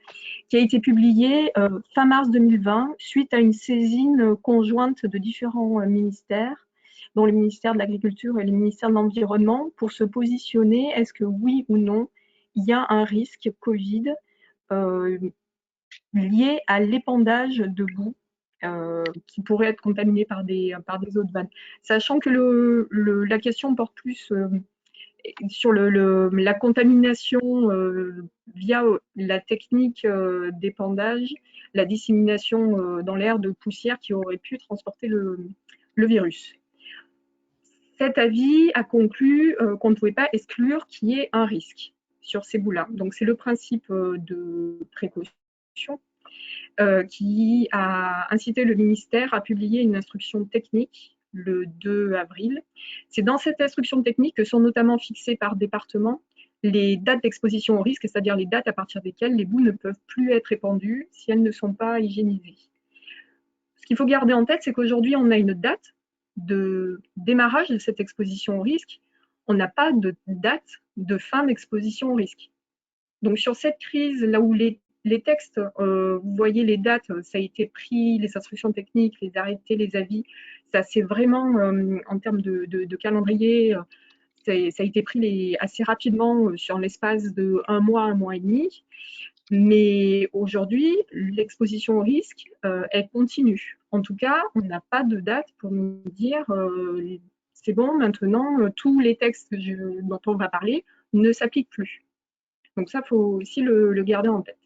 qui a été publié fin mars 2020 suite à une saisine conjointe de différents ministères, dont le ministère de l'Agriculture et le ministère de l'Environnement, pour se positionner, est-ce que oui ou non, il y a un risque Covid lié à l'épandage de boue qui pourrait être contaminé par des eaux de vanne. Sachant que la question porte plus sur la contamination via la technique d'épandage, la dissémination dans l'air de poussière qui aurait pu transporter le virus. Cet avis a conclu qu'on ne pouvait pas exclure qu'il y ait un risque sur ces boues-là. Donc c'est le principe de précaution qui a incité le ministère à publier une instruction technique le 2 avril. C'est dans cette instruction technique que sont notamment fixées par département les dates d'exposition au risque, c'est-à-dire les dates à partir desquelles les boues ne peuvent plus être répandues si elles ne sont pas hygiénisées. Ce qu'il faut garder en tête, c'est qu'aujourd'hui, on a une date de démarrage de cette exposition au risque. On n'a pas de date de fin d'exposition au risque. Donc sur cette crise, là où les textes, vous voyez les dates, ça a été pris, les instructions techniques, les arrêtés, les avis, ça c'est vraiment, en termes de calendrier, ça a été pris assez rapidement sur l'espace de un mois et demi. Mais aujourd'hui, l'exposition au risque, elle continue. En tout cas, on n'a pas de date pour nous dire c'est bon, maintenant, tous les textes dont on va parler ne s'appliquent plus. Donc ça, il faut aussi le garder en tête.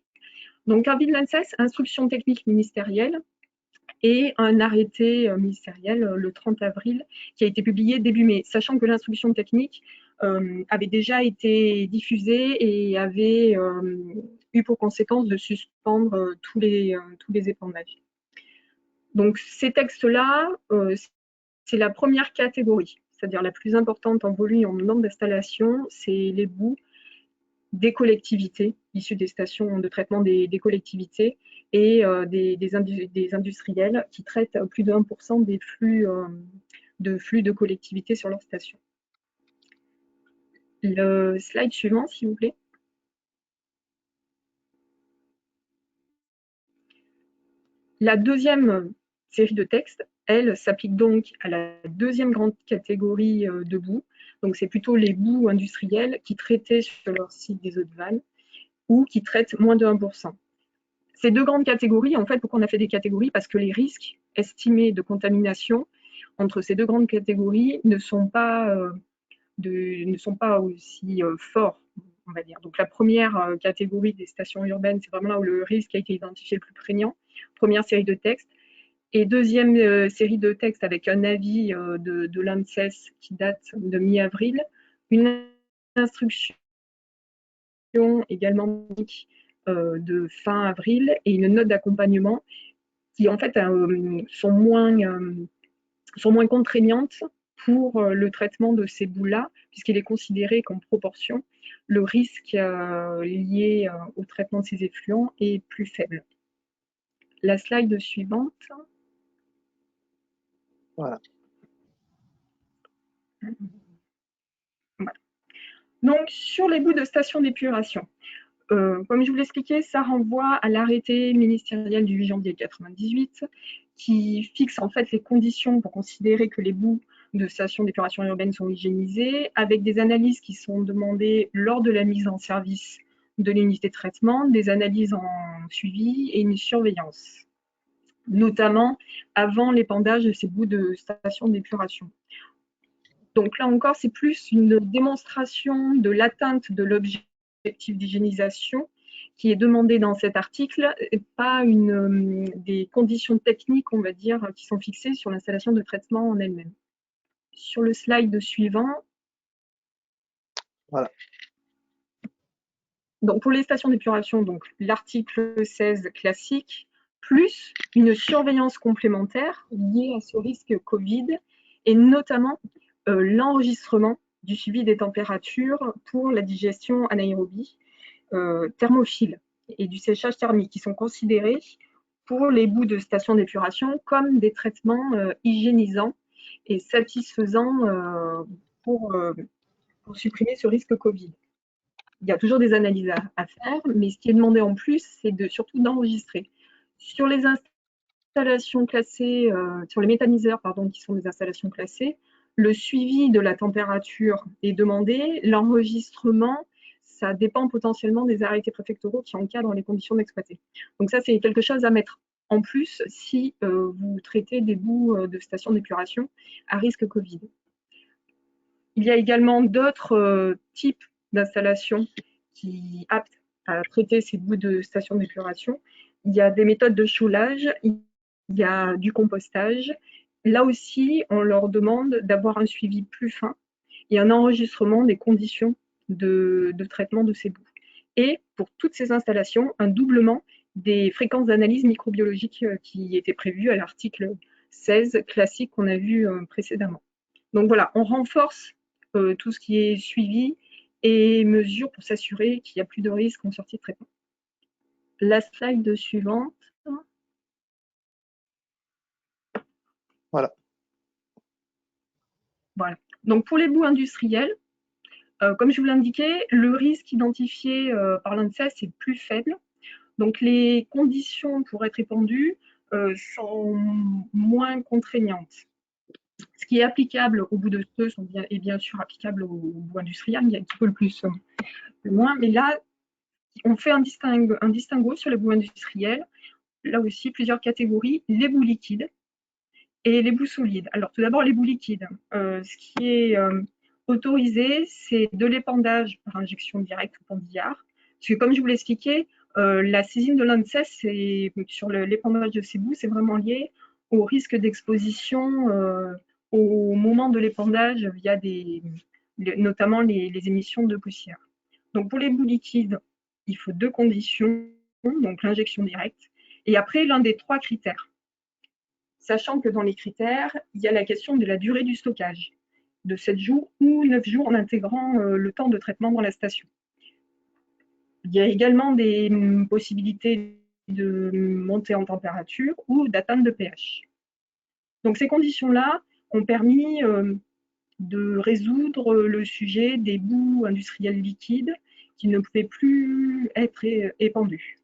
Donc avis de l'ANSES, instruction technique ministérielle et un arrêté ministériel le 30 avril qui a été publié début mai, sachant que l'instruction technique avait déjà été diffusée et avait eu pour conséquence de suspendre tous les épandages. Donc ces textes-là, c'est la première catégorie, c'est-à-dire la plus importante en volume et en nombre d'installations, c'est les boues des collectivités, issues des stations de traitement des collectivités et des industriels qui traitent plus de 1% des flux de collectivités sur leurs stations. Le slide suivant, s'il vous plaît. La deuxième série de textes, elle s'applique donc à la deuxième grande catégorie de boues. Donc c'est plutôt les boues industrielles qui traitaient sur leur site des eaux de vanne ou qui traitent moins de 1%. Ces deux grandes catégories, en fait, pourquoi on a fait des catégories? Parce que les risques estimés de contamination entre ces deux grandes catégories ne sont pas aussi forts, on va dire. Donc la première catégorie des stations urbaines, c'est vraiment là où le risque a été identifié le plus prégnant. Première série de textes. Et deuxième série de textes avec un avis de l'ANSES qui date de mi-avril, une instruction également de fin avril et une note d'accompagnement qui en fait sont moins contraignantes pour le traitement de ces boues-là, puisqu'il est considéré qu'en proportion, le risque lié au traitement de ces effluents est plus faible. La slide suivante. Voilà. Voilà. Donc, sur les boues de stations d'épuration, comme je vous l'expliquais, ça renvoie à l'arrêté ministériel du 8 janvier 1998 qui fixe en fait les conditions pour considérer que les boues de stations d'épuration urbaine sont hygiénisées, avec des analyses qui sont demandées lors de la mise en service de l'unité de traitement, des analyses en suivi et une surveillance, notamment avant l'épandage de ces boues de stations d'épuration. Donc là encore, c'est plus une démonstration de l'atteinte de l'objectif d'hygiénisation qui est demandé dans cet article, et pas des conditions techniques, on va dire, qui sont fixées sur l'installation de traitement en elle-même. Sur le slide suivant. Voilà. Donc pour les stations d'épuration, donc l'article 16 classique, plus une surveillance complémentaire liée à ce risque Covid, et notamment l'enregistrement du suivi des températures pour la digestion anaérobie thermophile et du séchage thermique, qui sont considérés pour les bouts de stations d'épuration comme des traitements hygiénisants et satisfaisants pour supprimer ce risque Covid. Il y a toujours des analyses à faire, mais ce qui est demandé en plus, c'est surtout d'enregistrer. Sur les installations classées, sur les méthaniseurs, pardon, qui sont des installations classées, le suivi de la température est demandé. L'enregistrement, ça dépend potentiellement des arrêtés préfectoraux qui encadrent les conditions d'exploiter. Donc ça, c'est quelque chose à mettre en plus si vous traitez des bouts de stations d'épuration à risque Covid. Il y a également d'autres types d'installations qui aptes à traiter ces bouts de stations d'épuration. Il y a des méthodes de choulage, il y a du compostage. Là aussi, on leur demande d'avoir un suivi plus fin et un enregistrement des conditions de traitement de ces bouts. Et pour toutes ces installations, un doublement des fréquences d'analyse microbiologique qui étaient prévues à l'article 16 classique qu'on a vu précédemment. Donc voilà, on renforce tout ce qui est suivi et mesures pour s'assurer qu'il n'y a plus de risques en sortie de traitement. La slide suivante. Voilà. Voilà. Donc pour les bouts industriels, comme je vous l'indiquais, le risque identifié par l'ANSES est plus faible. Donc les conditions pour être répandues sont moins contraignantes. Ce qui est applicable au bout de feu est bien sûr applicable au bout industriel, il y a un petit peu le plus, le moins. Mais là, on fait un distinguo sur les bouts industriels. Là aussi, plusieurs catégories, les bouts liquides et les bouts solides. Alors tout d'abord, les bouts liquides. Ce qui est autorisé, c'est de l'épandage par injection directe ou pendillard. Parce que comme je vous l'expliquais, la saisine de l'ANSES sur l'épandage de ces bouts, c'est vraiment lié au risque d'exposition au moment de l'épandage via notamment les émissions de poussière. Donc pour les bouts liquides, il faut 2 conditions, donc l'injection directe, et après l'un des 3 critères. Sachant que dans les critères, il y a la question de la durée du stockage, de 7 jours ou 9 jours en intégrant le temps de traitement dans la station. Il y a également des possibilités de montée en température ou d'atteinte de pH. Donc ces conditions-là ont permis de résoudre le sujet des bouts industriels liquides qui ne pouvaient plus être épandus.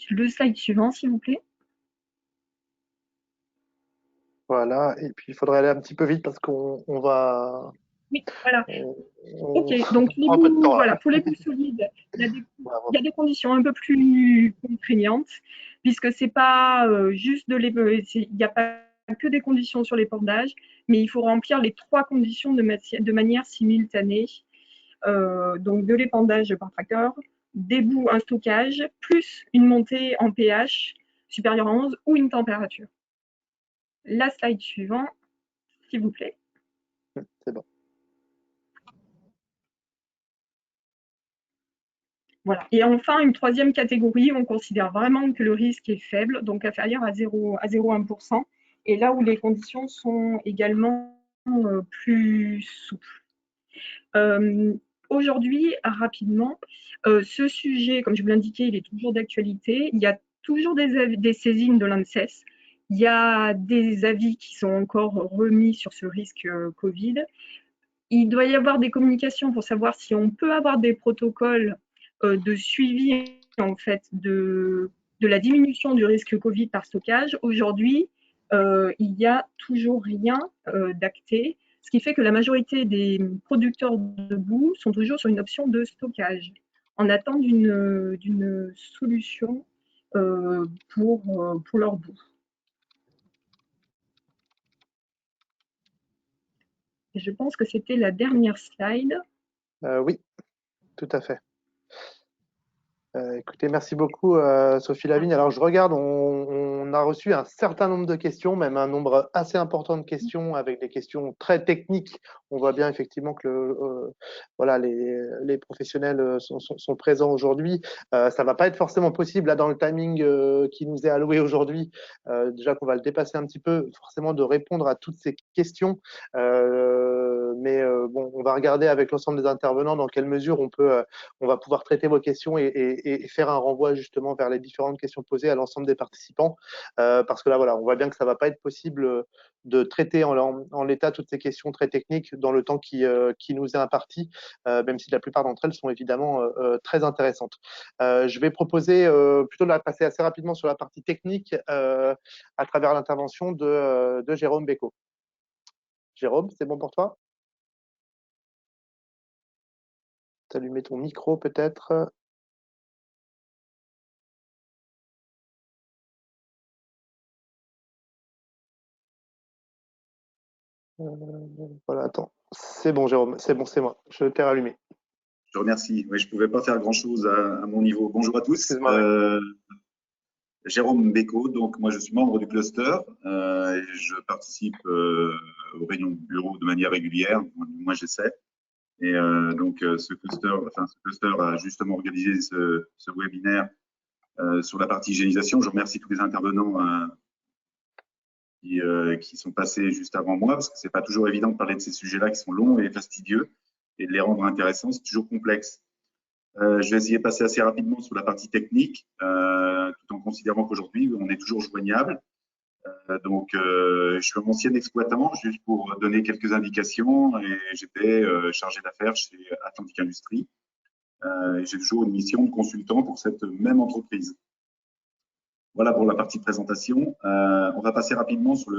Le slide suivant, s'il vous plaît. Voilà, et puis il faudrait aller un petit peu vite parce qu'on va. Oui, voilà. Ok, on donc les prend un peu de bouts, temps, voilà, pour les bouts solides, il y a des conditions un peu plus contraignantes, puisque c'est pas juste il n'y a pas que des conditions sur l'épandage, mais il faut remplir les 3 conditions de manière simultanée. Donc de l'épandage par tracteur, des bouts, un stockage, plus une montée en pH supérieure à 11 ou une température. La slide suivante, s'il vous plaît. C'est bon. Voilà. Et enfin, une 3e catégorie, on considère vraiment que le risque est faible, donc inférieur à 0,1%, et là où les conditions sont également plus souples. Aujourd'hui, rapidement, ce sujet, comme je vous l'indiquais, il est toujours d'actualité. Il y a toujours des saisines de l'ANSES. Il y a des avis qui sont encore remis sur ce risque Covid. Il doit y avoir des communications pour savoir si on peut avoir des protocoles de suivi en fait de la diminution du risque Covid par stockage. Aujourd'hui, il n'y a toujours rien d'acté, ce qui fait que la majorité des producteurs de boue sont toujours sur une option de stockage, en attente d'une solution pour leur boue. Et je pense que c'était la dernière slide. Oui, tout à fait. Écoutez, merci beaucoup Sophie Lavigne. Alors je regarde, on a reçu un certain nombre de questions, même un nombre assez important de questions, avec des questions très techniques. On voit bien effectivement que voilà, les professionnels sont présents aujourd'hui. Ça va pas être forcément possible là dans le timing qui nous est alloué aujourd'hui. Déjà qu'on va le dépasser un petit peu, forcément de répondre à toutes ces questions. Mais bon, on va regarder avec l'ensemble des intervenants dans quelle mesure on va pouvoir traiter vos questions et faire un renvoi justement vers les différentes questions posées à l'ensemble des participants. Parce que là, voilà, on voit bien que ça ne va pas être possible de traiter en l'état toutes ces questions très techniques dans le temps qui nous est imparti, même si la plupart d'entre elles sont évidemment très intéressantes. Je vais proposer plutôt de la passer assez rapidement sur la partie technique à travers l'intervention de Jérôme Bécaud. Jérôme, c'est bon pour toi? T'allumer ton micro peut-être. Voilà, attends. C'est bon, Jérôme, c'est bon, c'est moi. Je t'ai rallumé. Je remercie. Oui, je ne pouvais pas faire grand-chose à mon niveau. Bonjour à tous. Jérôme Bécaud, donc moi je suis membre du cluster et je participe aux réunions de bureau de manière régulière, moi j'essaie. Et donc ce cluster a justement organisé ce webinaire sur la partie hygiénisation. Je remercie tous les intervenants qui sont passés juste avant moi, parce que c'est pas toujours évident de parler de ces sujets-là qui sont longs et fastidieux, et de les rendre intéressants, c'est toujours complexe. Je vais essayer de passer assez rapidement sur la partie technique, tout en considérant qu'aujourd'hui, on est toujours joignable. Donc, je suis un ancien exploitant, juste pour donner quelques indications, et j'étais chargé d'affaires chez Atlantic Industries. J'ai toujours une mission de consultant pour cette même entreprise. Voilà pour la partie présentation. On va passer rapidement sur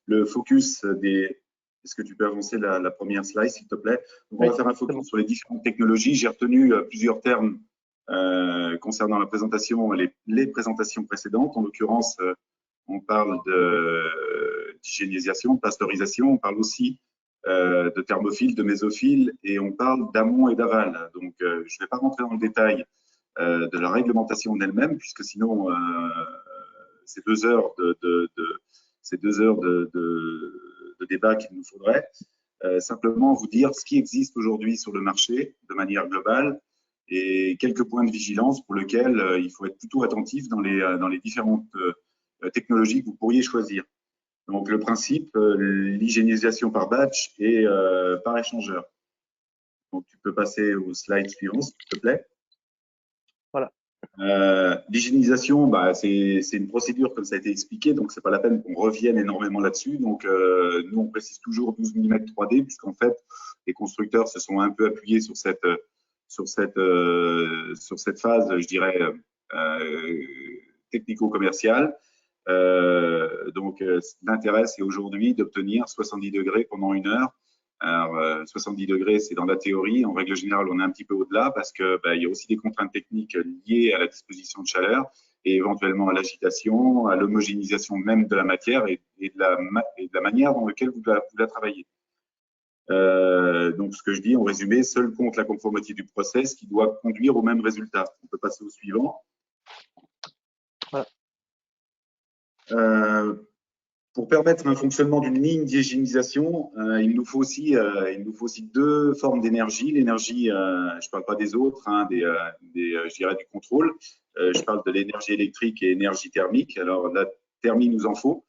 le focus des… Est-ce que tu peux avancer la première slide, s'il te plaît? Donc, on va faire un focus sur les différentes technologies. J'ai retenu plusieurs termes concernant la présentation, les présentations précédentes. En l'occurrence, on parle d'hygiénisation, de pasteurisation. On parle aussi de thermophile, de mésophile, et on parle d'amont et d'aval. Donc, je ne vais pas rentrer dans le détail de la réglementation en elle-même, puisque sinon, c'est 2 heures de débat qu'il nous faudrait. Simplement vous dire ce qui existe aujourd'hui sur le marché de manière globale et quelques points de vigilance pour lesquels il faut être plutôt attentif dans les différentes technologies que vous pourriez choisir. Donc, le principe, l'hygiénisation par batch et par échangeur. Donc, tu peux passer au slide suivant, s'il te plaît. Voilà. L'hygiénisation, bah, c'est une procédure comme ça a été expliqué, donc c'est pas la peine qu'on revienne énormément là-dessus. Donc, nous, on précise toujours 12 mm 3D, puisqu'en fait, les constructeurs se sont un peu appuyés sur cette phase, je dirais, technico-commerciale. Donc, l'intérêt, c'est aujourd'hui d'obtenir 70 degrés pendant 1 heure. Alors, 70 degrés, c'est dans la théorie. En règle générale, on est un petit peu au-delà parce que il y a aussi des contraintes techniques liées à la disposition de chaleur et éventuellement à l'agitation, à l'homogénéisation même de la matière et de la manière dans laquelle vous la travaillez. Donc, ce que je dis en résumé, seul compte la conformité du process qui doit conduire au même résultat. On peut passer au suivant. Voilà. Pour permettre un fonctionnement d'une ligne d'hygiénisation, il nous faut aussi 2 formes d'énergie. L'énergie, je ne parle pas des autres, hein, je dirais du contrôle. Je parle de l'énergie électrique et énergie thermique. Alors, la thermie nous en faut,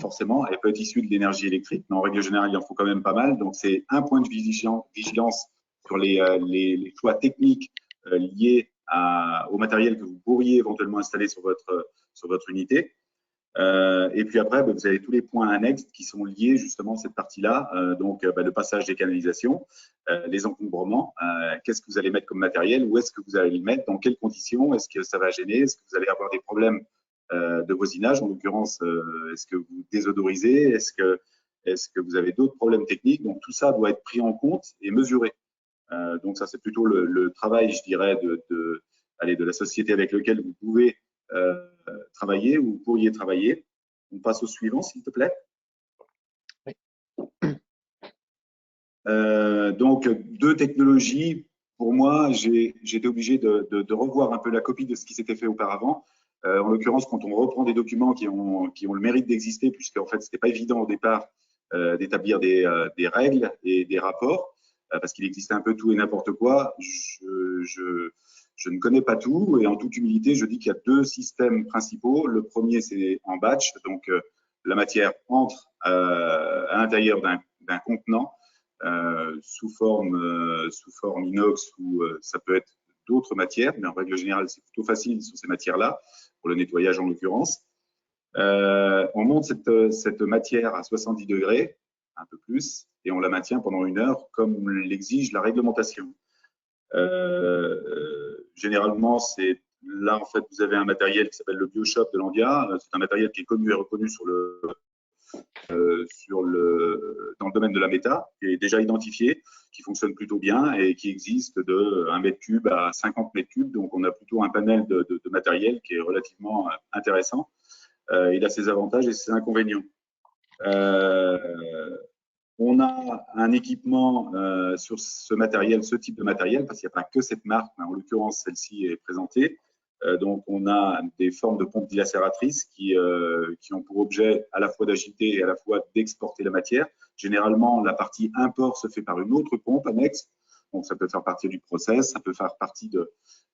forcément. Elle peut être issue de l'énergie électrique, mais en règle générale, il en faut quand même pas mal. Donc, c'est un point de vigilance sur les choix techniques liés au matériel que vous pourriez éventuellement installer sur votre unité. Et puis après, vous avez tous les points annexes qui sont liés justement à cette partie-là. Donc, le passage des canalisations, les encombrements, qu'est-ce que vous allez mettre comme matériel, où est-ce que vous allez le mettre, dans quelles conditions, est-ce que ça va gêner, est-ce que vous allez avoir des problèmes de voisinage, en l'occurrence, est-ce que vous désodorisez, est-ce que vous avez d'autres problèmes techniques. Donc, tout ça doit être pris en compte et mesuré. Donc, ça, c'est plutôt le travail, je dirais, de la société avec laquelle vous pouvez travailler ou vous pourriez travailler. On passe au suivant, s'il te plaît. Oui. Donc, 2 technologies pour moi, j'ai été obligé de revoir un peu la copie de ce qui s'était fait auparavant. En l'occurrence, quand on reprend des documents qui ont le mérite d'exister, puisque en fait, c'était pas évident au départ d'établir des règles et des rapports, parce qu'il existait un peu tout et n'importe quoi. Je ne connais pas tout, et en toute humilité, je dis qu'il y a deux systèmes principaux. Le premier, c'est en batch, donc la matière entre à l'intérieur d'un contenant sous forme inox, ou ça peut être d'autres matières, mais en règle générale, c'est plutôt facile sur ces matières-là, pour le nettoyage en l'occurrence. On monte cette matière à 70 degrés, un peu plus, et on la maintient pendant 1 heure, comme l'exige la réglementation. Généralement, là, en fait, vous avez un matériel qui s'appelle le BioShop de Landia. C'est un matériel qui est connu et reconnu dans le domaine de la méta, qui est déjà identifié, qui fonctionne plutôt bien et qui existe de 1 mètre cube à 50 mètres cubes. Donc, on a plutôt un panel de matériel qui est relativement intéressant. Il a ses avantages et ses inconvénients. On a un équipement sur ce matériel, ce type de matériel, parce qu'il n'y a pas que cette marque, mais en l'occurrence, celle-ci est présentée. Donc, on a des formes de pompes dilacératrices qui ont pour objet à la fois d'agiter et à la fois d'exporter la matière. Généralement, la partie import se fait par une autre pompe annexe. Donc, ça peut faire partie du process, ça peut faire partie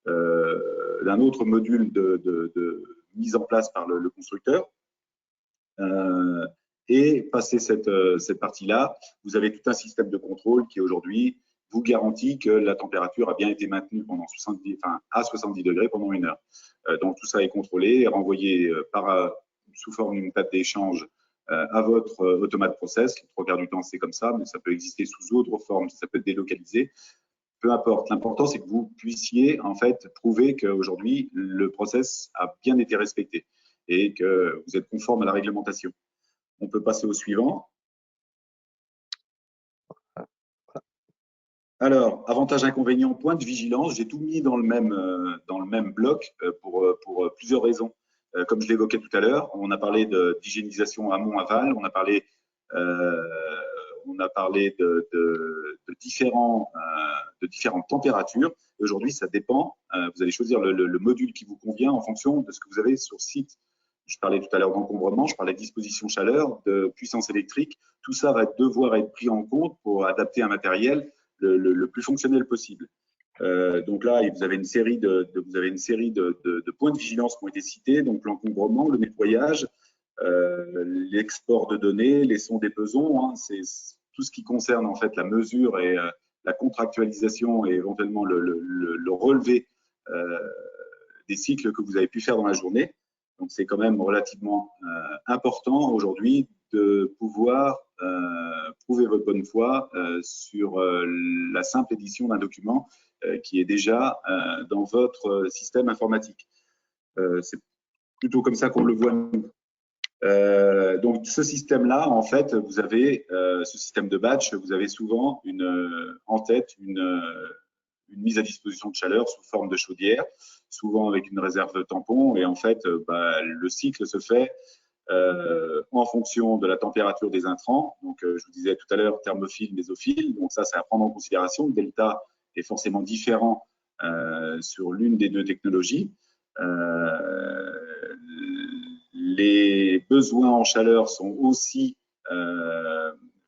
d'un autre module de mise en place par le constructeur. Et passer cette partie-là, vous avez tout un système de contrôle qui aujourd'hui vous garantit que la température a bien été maintenue à 70 degrés pendant 1 heure. Donc tout ça est contrôlé et renvoyé sous forme d'une table d'échange à votre automate process. Le 3 quarts du temps, c'est comme ça, mais ça peut exister sous autre forme, ça peut être délocalisé. Peu importe. L'important, c'est que vous puissiez en fait prouver qu'aujourd'hui, le process a bien été respecté et que vous êtes conforme à la réglementation. On peut passer au suivant. Alors, avantages, inconvénients, points de vigilance. J'ai tout mis dans le même bloc pour plusieurs raisons. Comme je l'évoquais tout à l'heure, on a parlé d'hygiénisation amont-aval, on a parlé de différentes températures. Aujourd'hui, ça dépend. Vous allez choisir le module qui vous convient en fonction de ce que vous avez sur site. Je parlais tout à l'heure d'encombrement, je parlais de disposition chaleur, de puissance électrique. Tout ça va devoir être pris en compte pour adapter un matériel le plus fonctionnel possible. Donc là, vous avez une série de points de vigilance qui ont été cités. Donc l'encombrement, le nettoyage, l'export de données, les sons des pesons, hein, c'est tout ce qui concerne en fait la mesure et la contractualisation et éventuellement le relevé des cycles que vous avez pu faire dans la journée. Donc, c'est quand même relativement important aujourd'hui de pouvoir prouver votre bonne foi sur la simple édition d'un document qui est déjà dans votre système informatique. C'est plutôt comme ça qu'on le voit nous. Donc, ce système-là, en fait, vous avez ce système de batch, vous avez souvent en tête une mise à disposition de chaleur sous forme de chaudière, souvent avec une réserve tampon. Et en fait, le cycle se fait en fonction de la température des intrants. Donc, je vous disais tout à l'heure, thermophile, mésophile. Donc, ça, c'est à prendre en considération. Le delta est forcément différent sur l'une des deux technologies. Les besoins en chaleur sont aussi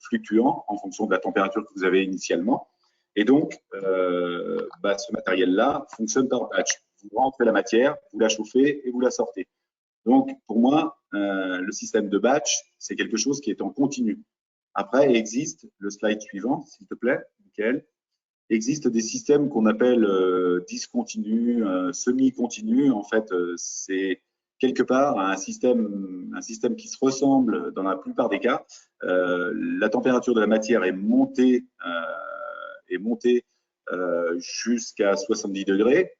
fluctuants en fonction de la température que vous avez initialement. Et donc, ce matériel-là fonctionne par batch. Vous rentrez la matière, vous la chauffez et vous la sortez. Donc, pour moi, le système de batch, c'est quelque chose qui est en continu. Après, existe, le slide suivant, s'il te plaît, Michael, existe des systèmes qu'on appelle discontinus, semi-continus. En fait, c'est quelque part un système qui se ressemble dans la plupart des cas. La température de la matière est montée jusqu'à 70 degrés,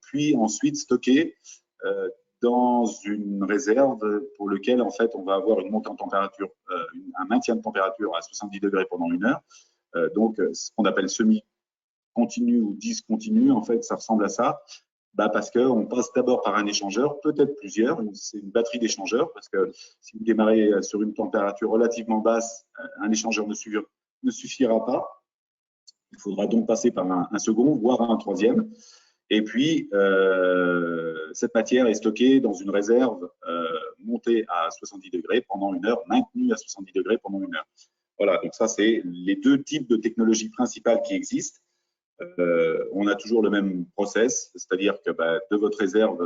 puis ensuite stockée dans une réserve pour lequel en fait on va avoir une montée en température, un maintien de température à 70 degrés pendant 1 heure. Donc ce qu'on appelle semi-continu ou discontinu, en fait ça ressemble à ça. Parce qu'on passe d'abord par un échangeur, peut-être plusieurs, c'est une batterie d'échangeurs, parce que si vous démarrez sur une température relativement basse, un échangeur ne suffira pas. Il Il faudra donc passer par un second, voire un troisième. Et puis, cette matière est stockée dans une réserve montée à 70 degrés pendant 1 heure, maintenue à 70 degrés pendant 1 heure. Voilà, donc ça, c'est les deux types de technologies principales qui existent. On a toujours le même process, c'est-à-dire que de votre réserve,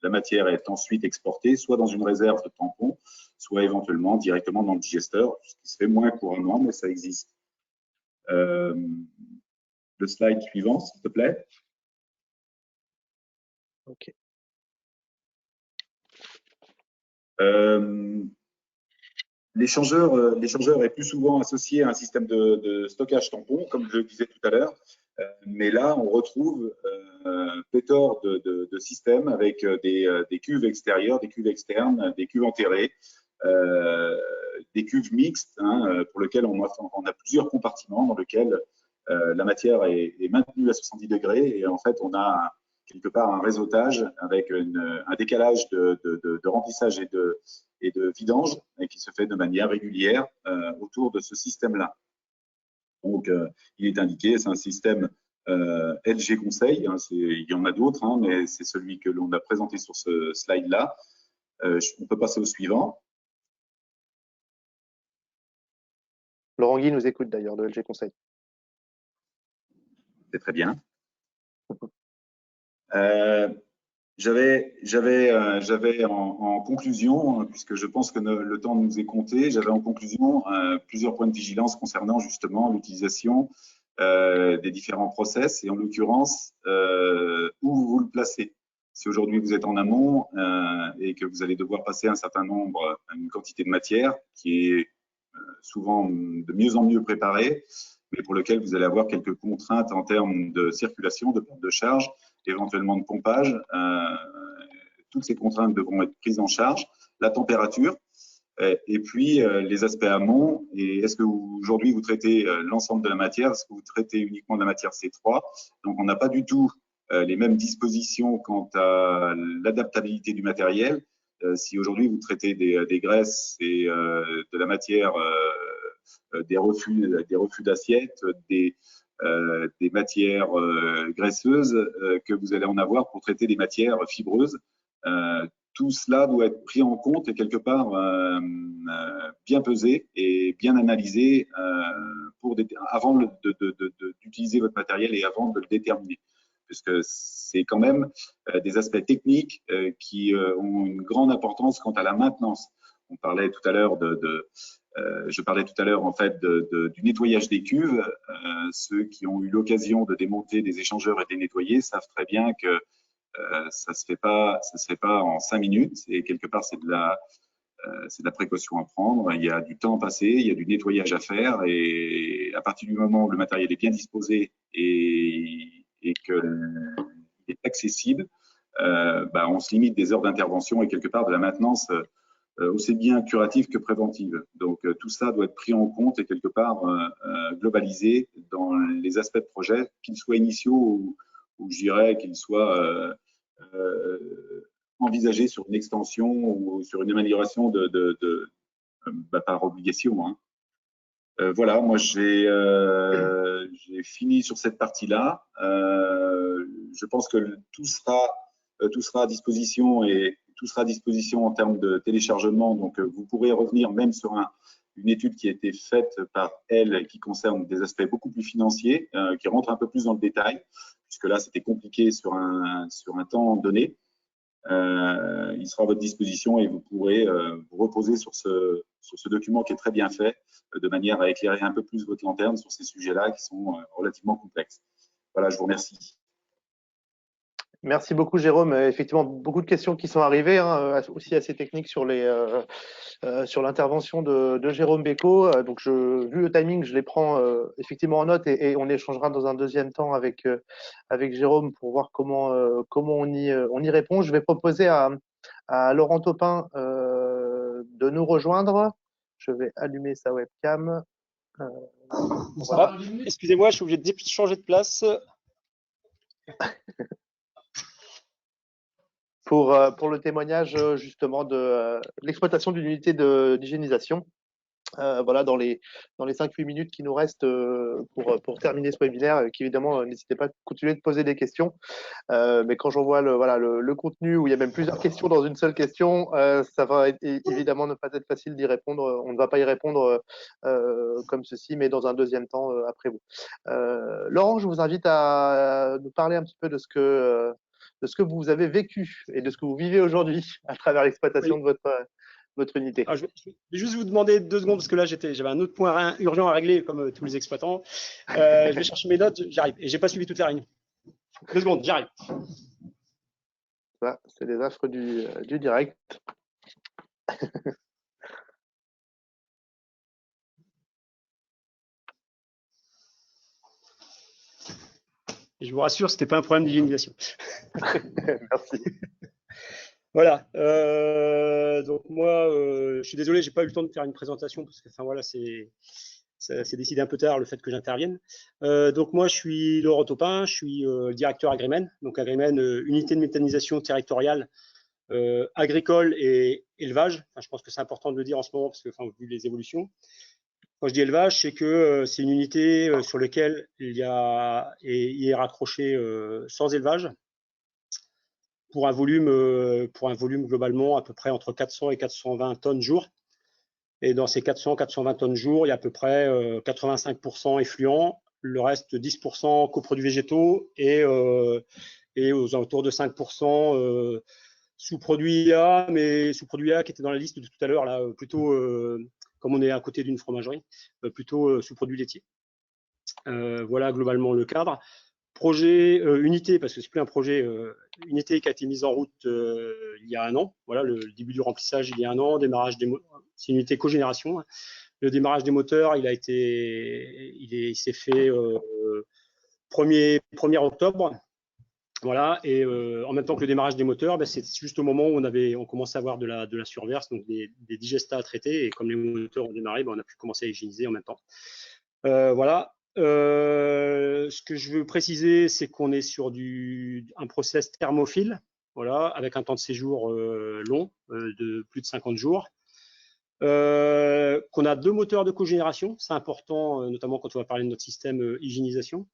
la matière est ensuite exportée, soit dans une réserve de tampon, soit éventuellement directement dans le digesteur, ce qui se fait moins couramment, mais ça existe. Le slide suivant, s'il te plaît. Ok. L'échangeur est plus souvent associé à un système de stockage tampon, comme je le disais tout à l'heure. Mais là, on retrouve pléthore de systèmes avec des cuves extérieures, des cuves externes, des cuves enterrées, des cuves mixtes, pour lesquelles on a plusieurs compartiments dans lesquels la matière est maintenue à 70 degrés et en fait, on a quelque part un réseautage avec un décalage de remplissage et de vidange et qui se fait de manière régulière autour de ce système-là. Donc, il est indiqué, c'est un système LG Conseil, il y en a d'autres, mais c'est celui que l'on a présenté sur ce slide-là. On peut passer au suivant. Laurent Guy nous écoute d'ailleurs de LG Conseil. C'est très bien. J'avais en conclusion, puisque je pense que le temps nous est compté, j'avais en conclusion plusieurs points de vigilance concernant justement l'utilisation des différents process et en l'occurrence où vous le placez. Si aujourd'hui vous êtes en amont et que vous allez devoir passer une quantité de matière qui est souvent de mieux en mieux préparée, mais pour lequel vous allez avoir quelques contraintes en termes de circulation, de perte de charge, éventuellement de pompage. Toutes ces contraintes devront être prises en charge. La température et puis les aspects amont. Et est-ce que aujourd'hui vous traitez l'ensemble de la matière? Est-ce que vous traitez uniquement de la matière C3? Donc, on n'a pas du tout les mêmes dispositions quant à l'adaptabilité du matériel. Si aujourd'hui vous traitez des graisses et de la matière, des refus d'assiettes, des matières graisseuses, que vous allez en avoir pour traiter des matières fibreuses. Tout cela doit être pris en compte et quelque part bien pesé et bien analysé avant d'utiliser votre matériel et avant de le déterminer. Puisque c'est quand même des aspects techniques qui ont une grande importance quant à la maintenance. On parlait tout à l'heure je parlais tout à l'heure en fait du nettoyage des cuves. Ceux qui ont eu l'occasion de démonter des échangeurs et de les nettoyer savent très bien que ça se fait pas en 5 minutes et quelque part c'est de la précaution à prendre. Il y a du temps à passer, il y a du nettoyage à faire et à partir du moment où le matériel est bien disposé et qu'il est accessible, on se limite des heures d'intervention et quelque part de la maintenance aussi bien curative que préventive. Donc tout ça doit être pris en compte et quelque part globalisé dans les aspects de projet, qu'ils soient initiaux ou je dirais qu'ils soient envisagés sur une extension ou sur une amélioration par obligation. Voilà, moi j'ai fini sur cette partie-là. Je pense que tout sera à disposition et tout sera à disposition en termes de téléchargement. Donc, vous pourrez revenir même sur une étude qui a été faite par elle qui concerne des aspects beaucoup plus financiers, qui rentre un peu plus dans le détail, puisque là, c'était compliqué sur un temps donné. Il sera à votre disposition et vous pourrez vous reposer sur ce document qui est très bien fait, de manière à éclairer un peu plus votre lanterne sur ces sujets-là qui sont relativement complexes. Voilà, je vous remercie. Merci beaucoup, Jérôme. Effectivement, beaucoup de questions qui sont arrivées, aussi assez techniques sur l'intervention de Jérôme Bécaud. Donc, vu le timing, je les prends effectivement en note et on échangera dans un deuxième temps avec Jérôme pour voir comment on y répond. Je vais proposer à Laurent Topin de nous rejoindre. Je vais allumer sa webcam. Voilà. Excusez-moi, je suis obligé de changer de place. Pour le témoignage justement de l'exploitation d'une unité d'hygiénisation voilà, dans les 5-8 minutes qui nous restent pour terminer ce webinaire, qu'évidemment, n'hésitez pas à continuer de poser des questions. Mais quand j'en vois le contenu où il y a même plusieurs questions dans une seule question, ça va évidemment ne pas être facile d'y répondre. On ne va pas y répondre comme ceci, mais dans un deuxième temps après vous. Laurent, je vous invite à nous parler un petit peu de ce que vous avez vécu et de ce que vous vivez aujourd'hui à travers l'exploitation de votre unité. Alors, je vais juste vous demander 2 secondes parce que là j'avais un autre point urgent à régler comme tous les exploitants. Je vais chercher mes notes, j'arrive et j'ai pas suivi toute la réunion. 2 secondes, j'arrive. Ça, c'est les affres du direct. Et je vous rassure, c'était pas un problème d'hygiénisation. Merci. Voilà. Donc moi, je suis désolé, j'ai pas eu le temps de faire une présentation parce que, enfin voilà, c'est décidé un peu tard le fait que j'intervienne. Donc moi, je suis Laurent Topin, je suis le directeur Agrimen. Donc Agrimen, unité de méthanisation territoriale agricole et élevage. Enfin, je pense que c'est important de le dire en ce moment parce que, enfin, vu les évolutions. Quand je dis élevage, c'est que c'est une unité sur laquelle il est raccroché sans élevage pour un volume globalement à peu près entre 400 et 420 tonnes jour. Et dans ces 400-420 tonnes jour, il y a à peu près 85% effluents, le reste 10% coproduits végétaux et aux alentours de 5% sous-produits IA, mais sous-produits IA qui étaient dans la liste de tout à l'heure, là, plutôt comme on est à côté d'une fromagerie, plutôt sous-produits laitiers. Voilà globalement le cadre. Projet unité, parce que c'est plus un projet unité qui a été mise en route il y a 1 an. Voilà le début du remplissage il y a 1 an, démarrage c'est une unité cogénération. Le démarrage des moteurs, il s'est fait 1er octobre. Voilà, et en même temps que le démarrage des moteurs, c'est juste au moment où on commençait à avoir de la surverse, donc des digestats à traiter, et comme les moteurs ont démarré, on a pu commencer à hygiéniser en même temps. Voilà. Ce que je veux préciser, c'est qu'on est sur un process thermophile, voilà, avec un temps de séjour long, de plus de 50 jours. Qu'on a 2 moteurs de cogénération, c'est important, notamment quand on va parler de notre système hygiénisation.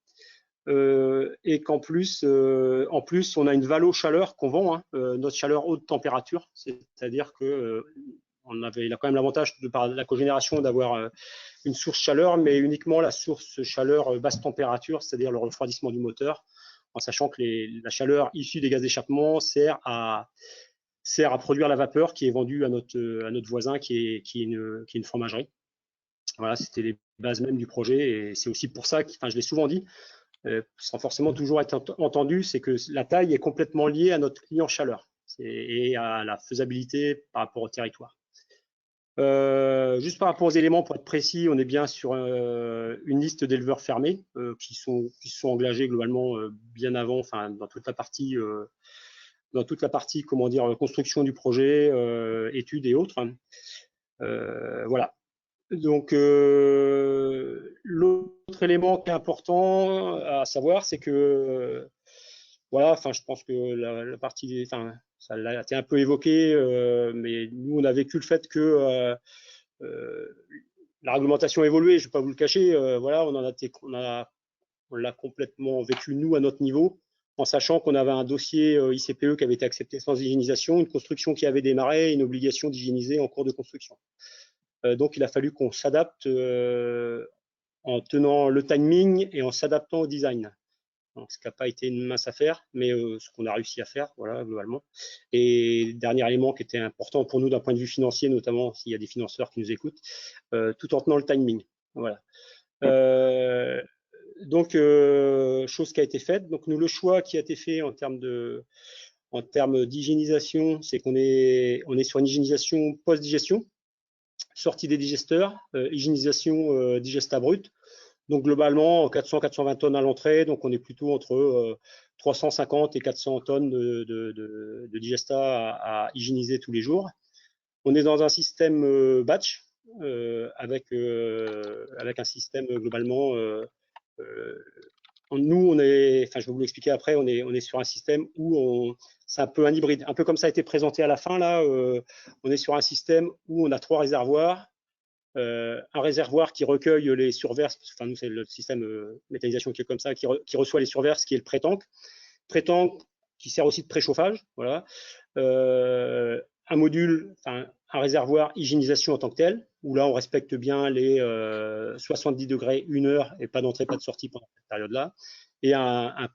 Et qu'en plus, on a une valo chaleur qu'on vend, notre chaleur haute température, c'est-à-dire que il a quand même l'avantage par la cogénération d'avoir une source chaleur, mais uniquement la source chaleur basse température, c'est-à-dire le refroidissement du moteur, en sachant que la chaleur issue des gaz d'échappement sert à produire la vapeur qui est vendue à notre voisin qui est une fromagerie. Voilà, c'était les bases même du projet, et c'est aussi pour ça que, je l'ai souvent dit, sans forcément toujours être entendu, c'est que la taille est complètement liée à notre client chaleur et à la faisabilité par rapport au territoire. Juste par rapport aux éléments, pour être précis, on est bien sur une liste d'éleveurs fermés qui sont engagés globalement bien avant, dans toute la partie comment dire, construction du projet, études et autres. Voilà. Donc l'autre élément qui est important à savoir, c'est que voilà, je pense que la partie, ça a été un peu évoqué, mais nous on a vécu le fait que la réglementation a évolué, je ne vais pas vous le cacher, voilà, on l'a complètement vécu nous à notre niveau, en sachant qu'on avait un dossier ICPE qui avait été accepté sans hygiénisation, une construction qui avait démarré, une obligation d'hygiéniser en cours de construction. Donc il a fallu qu'on s'adapte en tenant le timing et en s'adaptant au design. Donc, ce qui n'a pas été une mince affaire, mais ce qu'on a réussi à faire, voilà, globalement. Et dernier élément qui était important pour nous d'un point de vue financier, notamment s'il y a des financeurs qui nous écoutent, tout en tenant le timing. Voilà. Donc, chose qui a été faite. Donc, nous, le choix qui a été fait en termes d'hygiénisation, c'est qu'on est sur une hygiénisation post-digestion, sortie des digesteurs, hygiénisation digesta brut. Donc globalement, 400-420 tonnes à l'entrée, donc on est plutôt entre 350 et 400 tonnes de digesta à hygiéniser tous les jours. On est dans un système batch avec un système globalement. Nous, je vais vous l'expliquer après, on est sur un système où c'est un peu un hybride, un peu comme ça a été présenté à la fin là. On est sur un système où on a 3 réservoirs un réservoir qui recueille les surverses, enfin nous c'est le système méthanisation qui est comme ça, qui reçoit les surverses, qui est le pré-tank qui sert aussi de préchauffage, voilà. Un module, enfin un réservoir hygiénisation en tant que tel, où là on respecte bien les 70 degrés, 1 heure et pas d'entrée, pas de sortie pendant cette période-là, et un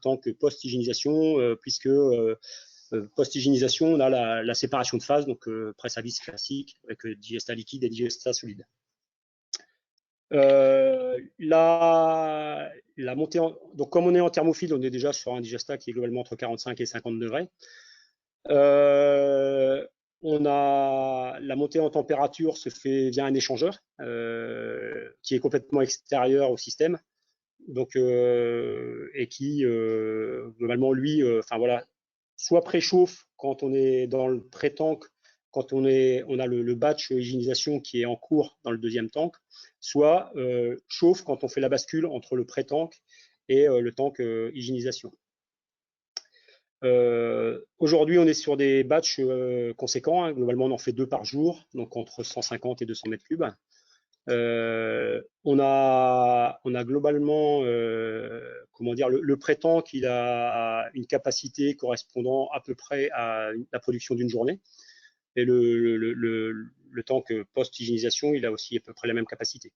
tank post-hygiénisation, puisque post-hygiénisation, on a la séparation de phase, donc presse à vis classique avec digesta liquide et digesta solide. La montée donc comme on est en thermophile, on est déjà sur un digesta qui est globalement entre 45 et 50 degrés. On a la montée en température se fait via un échangeur qui est complètement extérieur au système, donc et qui globalement lui, enfin voilà, soit préchauffe quand on est dans le pré-tank, quand on a le batch hygiénisation qui est en cours dans le deuxième tank, soit chauffe quand on fait la bascule entre le pré-tank et le tank hygiénisation. Aujourd'hui, on est sur des batchs conséquents, hein. Globalement, on en fait 2 par jour, donc entre 150 et 200 mètres cubes. On a globalement, comment dire, le pré-tank, il a une capacité correspondant à peu près à la production d'une journée. Et le tank post-hygiénisation, il a aussi à peu près la même capacité.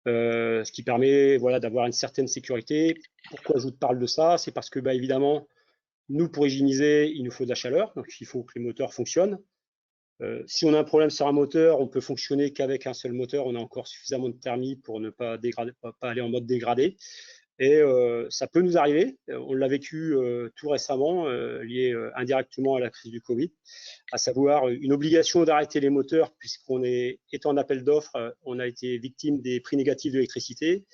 Ce qui permet, voilà, d'avoir une certaine sécurité. Pourquoi je vous parle de ça? C'est parce que, bah, évidemment, nous, pour hygiéniser, il nous faut de la chaleur, donc il faut que les moteurs fonctionnent. Si on a un problème sur un moteur, on peut fonctionner qu'avec un seul moteur, on a encore suffisamment de thermie pour ne pas aller en mode dégradé. Et ça peut nous arriver, on l'a vécu tout récemment, lié indirectement à la crise du Covid, à savoir une obligation d'arrêter les moteurs, puisqu'on étant en appel d'offres, on a été victime des prix négatifs de l'électricité.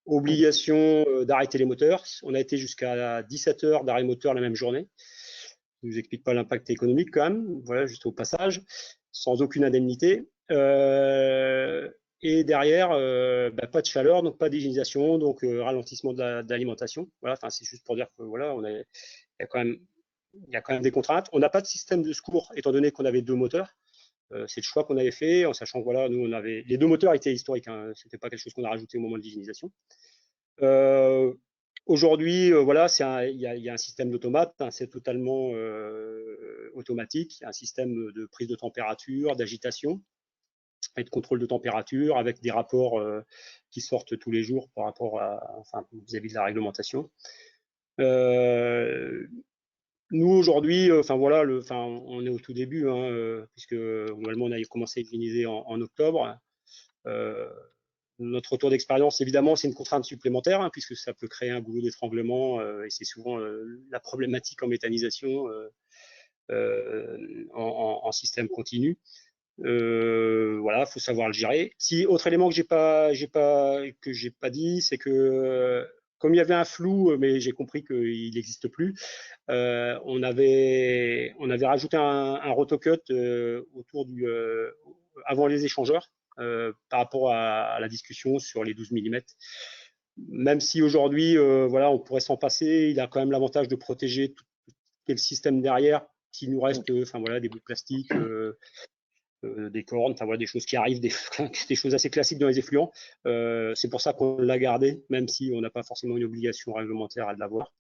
Obligation d'arrêter les moteurs. On a été jusqu'à 17 heures d'arrêt moteur la même journée. Je ne vous explique pas l'impact économique quand même, voilà, juste au passage, sans aucune indemnité. Et derrière, bah, pas de chaleur, donc pas d'hygiénisation, donc ralentissement de l'alimentation. Voilà, enfin, c'est juste pour dire que voilà, il y a quand même des contraintes. On n'a pas de système de secours, étant donné qu'on avait 2 moteurs. C'est le choix qu'on avait fait, en sachant que voilà, nous on avait les 2 moteurs étaient historiques, hein, c'était pas quelque chose qu'on a rajouté au moment de l'hygiénisation. Aujourd'hui, voilà, il y a un système d'automate, hein, c'est totalement automatique, un système de prise de température, d'agitation et de contrôle de température avec des rapports qui sortent tous les jours par rapport à, enfin, vis-à-vis de la réglementation. Nous aujourd'hui, enfin voilà, on est au tout début, hein, puisque normalement on a commencé à hygiéniser en octobre. Notre retour d'expérience, évidemment, c'est une contrainte supplémentaire, hein, puisque ça peut créer un goulot d'étranglement, et c'est souvent la problématique en méthanisation en système continu. Voilà, faut savoir le gérer. Si autre élément que j'ai pas dit, c'est que comme il y avait un flou, mais j'ai compris qu'il n'existe plus, on avait rajouté un rotocut autour avant les échangeurs par rapport à la discussion sur les 12 mm. Même si aujourd'hui, voilà, on pourrait s'en passer, il a quand même l'avantage de protéger tout le système derrière. S'il nous reste, enfin voilà, des bouts de plastique. Des cornes, enfin voilà, des choses qui arrivent, des choses assez classiques dans les effluents. C'est pour ça qu'on l'a gardé, même si on n'a pas forcément une obligation réglementaire à l'avoir.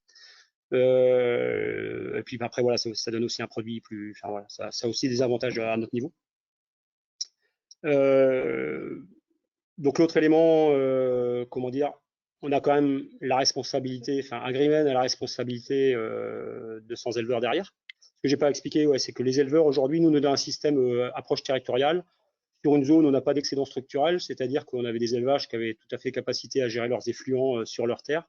Et puis après, voilà, ça donne aussi un produit plus. Enfin voilà, ça a aussi des avantages à notre niveau. Donc l'autre élément, comment dire, on a quand même la responsabilité, enfin Agrimen a la responsabilité de 100 éleveurs derrière. Ce que j'ai pas expliqué, ouais, c'est que les éleveurs aujourd'hui, nous avons un système approche territoriale. Sur une zone, on n'a pas d'excédent structurel, c'est-à-dire qu'on avait des élevages qui avaient tout à fait capacité à gérer leurs effluents sur leur terre.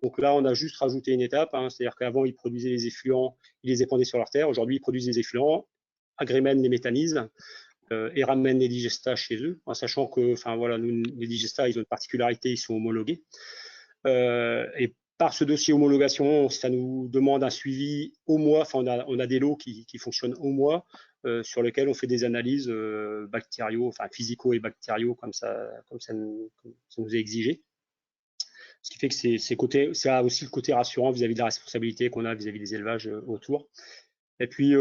Donc là, on a juste rajouté une étape, hein, c'est-à-dire qu'avant, ils produisaient les effluents, ils les épandaient sur leur terre. Aujourd'hui, ils produisent des effluents, Agrimen les méthanise et ramènent les digestats chez eux, en sachant que, enfin voilà, nous, les digestats, ils ont une particularité, ils sont homologués. Et par ce dossier homologation, ça nous demande un suivi au mois. Enfin, on a des lots qui fonctionnent au mois, sur lesquels on fait des analyses bactériaux, enfin physico et bactériaux, comme ça nous est exigé. Ce qui fait que ça a aussi le côté rassurant vis-à-vis de la responsabilité qu'on a vis-à-vis des élevages autour. Et puis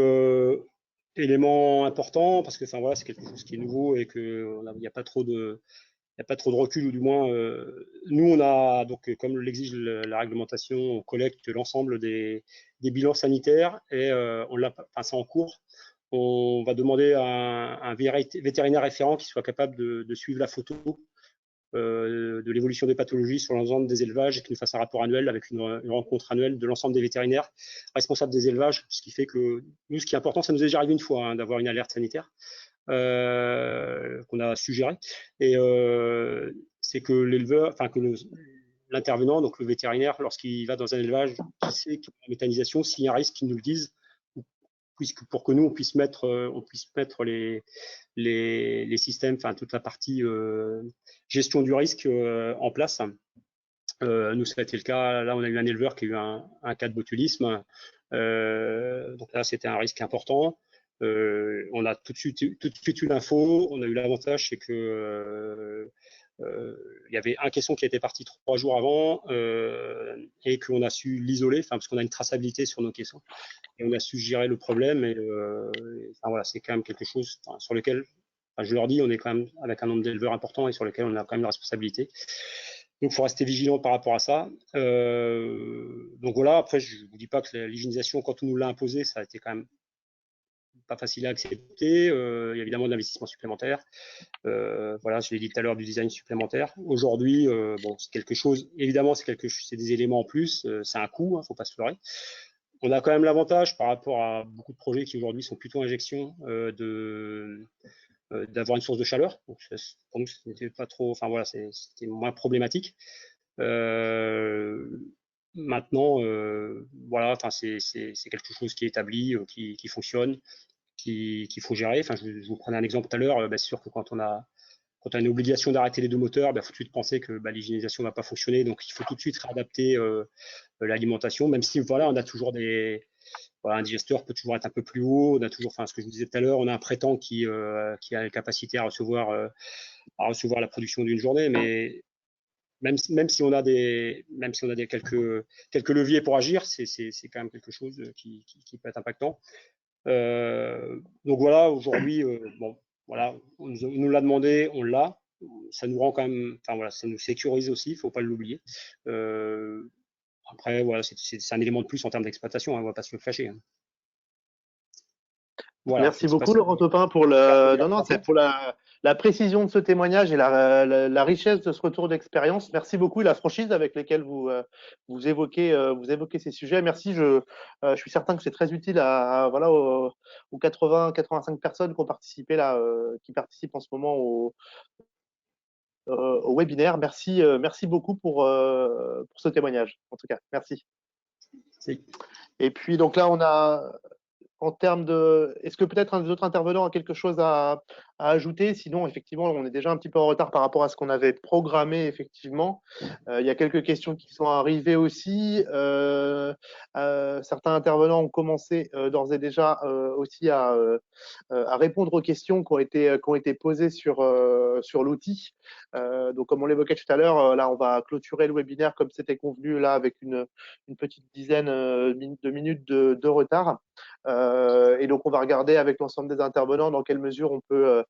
élément important parce que enfin voilà, c'est quelque chose qui est nouveau et que il n'y a pas trop de recul, ou du moins nous on a donc, comme l'exige la réglementation, on collecte l'ensemble des bilans sanitaires et on l'a, enfin c'est en cours. On va demander à un vétérinaire référent qui soit capable de suivre la photo de l'évolution des pathologies sur l'ensemble des élevages et qui nous fasse un rapport annuel avec une rencontre annuelle de l'ensemble des vétérinaires responsables des élevages, ce qui fait que nous, ce qui est important, ça nous est déjà arrivé une fois hein, d'avoir une alerte sanitaire qu'on a suggéré, et c'est que l'éleveur, enfin que l'intervenant, donc le vétérinaire, lorsqu'il va dans un élevage, qui sait qu'il y a la méthanisation, s'il y a un risque, qu'il nous le dise, pour que nous on puisse mettre les systèmes, enfin toute la partie gestion du risque en place. Nous, ça a été le cas. Là, on a eu un éleveur qui a eu un cas de botulisme. Donc là, c'était un risque important. On a tout de suite eu l'info. On a eu l'avantage, c'est que il y avait un caisson qui était parti 3 jours avant et qu'on a su l'isoler, parce qu'on a une traçabilité sur nos caissons et on a su gérer le problème. Et enfin, voilà, c'est quand même quelque chose sur lequel, je leur dis, on est quand même avec un nombre d'éleveurs important et sur lequel on a quand même la responsabilité. Donc, il faut rester vigilant par rapport à ça. Donc voilà, après, je ne vous dis pas que l'hygiénisation, quand on nous l'a imposé, ça a été quand même pas facile à accepter. Il y a évidemment de l'investissement supplémentaire. Voilà, je l'ai dit tout à l'heure, du design supplémentaire. Aujourd'hui, bon, c'est quelque chose, évidemment, c'est des éléments en plus, c'est un coût, il ne faut pas se leurrer. On a quand même l'avantage par rapport à beaucoup de projets qui aujourd'hui sont plutôt injection d'avoir une source de chaleur. Donc, pour nous, c'était pas trop, enfin voilà, c'était moins problématique. Maintenant, voilà, enfin c'est quelque chose qui est établi, qui fonctionne, qu'il faut gérer. Enfin, je vous prenais un exemple tout à l'heure. C'est sûr que quand on a une obligation d'arrêter les deux moteurs, il faut tout de suite penser que l'hygiénisation ne va pas fonctionner. Donc, il faut tout de suite réadapter l'alimentation, même si voilà, on a toujours un digesteur peut toujours être un peu plus haut. On a toujours, ce que je vous disais tout à l'heure, on a un prétend qui a la capacité à recevoir la production d'une journée, mais même si on a quelques leviers pour agir, c'est quand même quelque chose qui peut être impactant. Donc voilà, aujourd'hui, bon, voilà, on nous l'a demandé, on l'a. Ça nous rend quand même, enfin voilà, ça nous sécurise aussi, il ne faut pas l'oublier. Après, voilà, c'est un élément de plus en termes d'exploitation, on ne va pas se le cacher. Voilà, merci beaucoup, Laurent Topin, pour la précision de ce témoignage et la richesse de ce retour d'expérience. Merci beaucoup et la franchise avec laquelle vous évoquez ces sujets. Merci. Je suis certain que c'est très utile voilà, aux 85 personnes qui ont participé là, qui participent en ce moment au webinaire. Merci beaucoup pour ce témoignage. En tout cas, merci. Et puis donc là, on a en termes de, est-ce que peut-être un des autres intervenants a quelque chose à ajouter? Sinon, effectivement, on est déjà un petit peu en retard par rapport à ce qu'on avait programmé, effectivement. Il y a quelques questions qui sont arrivées aussi. Certains intervenants ont commencé d'ores et déjà aussi à répondre aux questions qui ont été posées sur l'outil. Donc, comme on l'évoquait tout à l'heure, là, on va clôturer le webinaire comme c'était convenu, là, avec une petite dizaine de minutes de retard. Et donc, on va regarder avec l'ensemble des intervenants dans quelle mesure on peut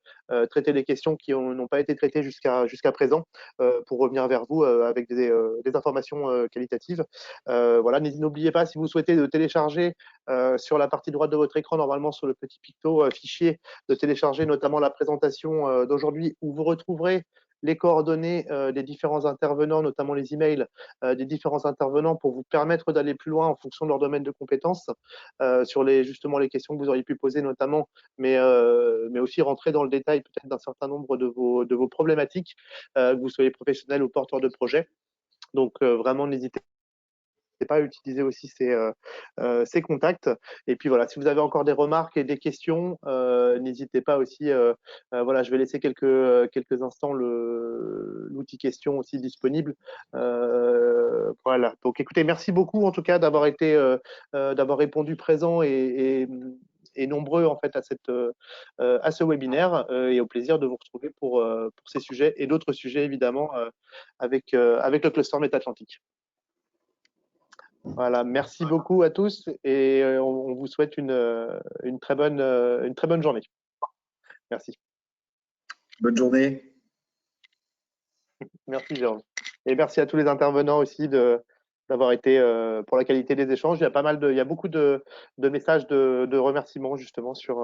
traiter des questions qui n'ont pas été traitées jusqu'à présent pour revenir vers vous avec des informations qualitatives. Voilà, n'oubliez pas, si vous souhaitez de télécharger sur la partie droite de votre écran, normalement sur le petit picto fichier, de télécharger notamment la présentation d'aujourd'hui où vous retrouverez les coordonnées des différents intervenants, notamment les emails des différents intervenants pour vous permettre d'aller plus loin en fonction de leur domaine de compétences sur justement les questions que vous auriez pu poser notamment, mais aussi rentrer dans le détail peut-être d'un certain nombre de vos problématiques, que vous soyez professionnel ou porteur de projet. Donc vraiment, n'hésitez pas à utiliser aussi ces contacts. Et puis voilà, si vous avez encore des remarques et des questions, n'hésitez pas aussi. Voilà, je vais laisser quelques instants l'outil question aussi disponible. Voilà. Donc écoutez, merci beaucoup en tout cas d'avoir répondu présent et nombreux en fait à ce webinaire et au plaisir de vous retrouver pour ces sujets et d'autres sujets évidemment avec le cluster Métatlantique. Voilà, merci beaucoup à tous et on vous souhaite une très bonne journée. Merci. Bonne journée. Merci Jérôme. Et merci à tous les intervenants aussi d'avoir été pour la qualité des échanges. Il y a beaucoup de messages de remerciements justement sur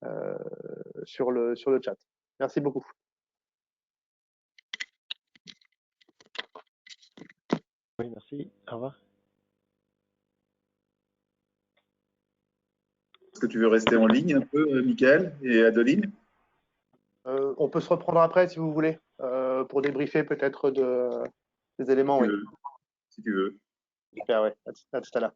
le chat. Merci beaucoup. Oui, merci. Au revoir. Est-ce que tu veux rester en ligne un peu, Michael et Adeline? On peut se reprendre après si vous voulez, pour débriefer peut-être des éléments. Si tu veux. Super, ouais. À tout à l'heure.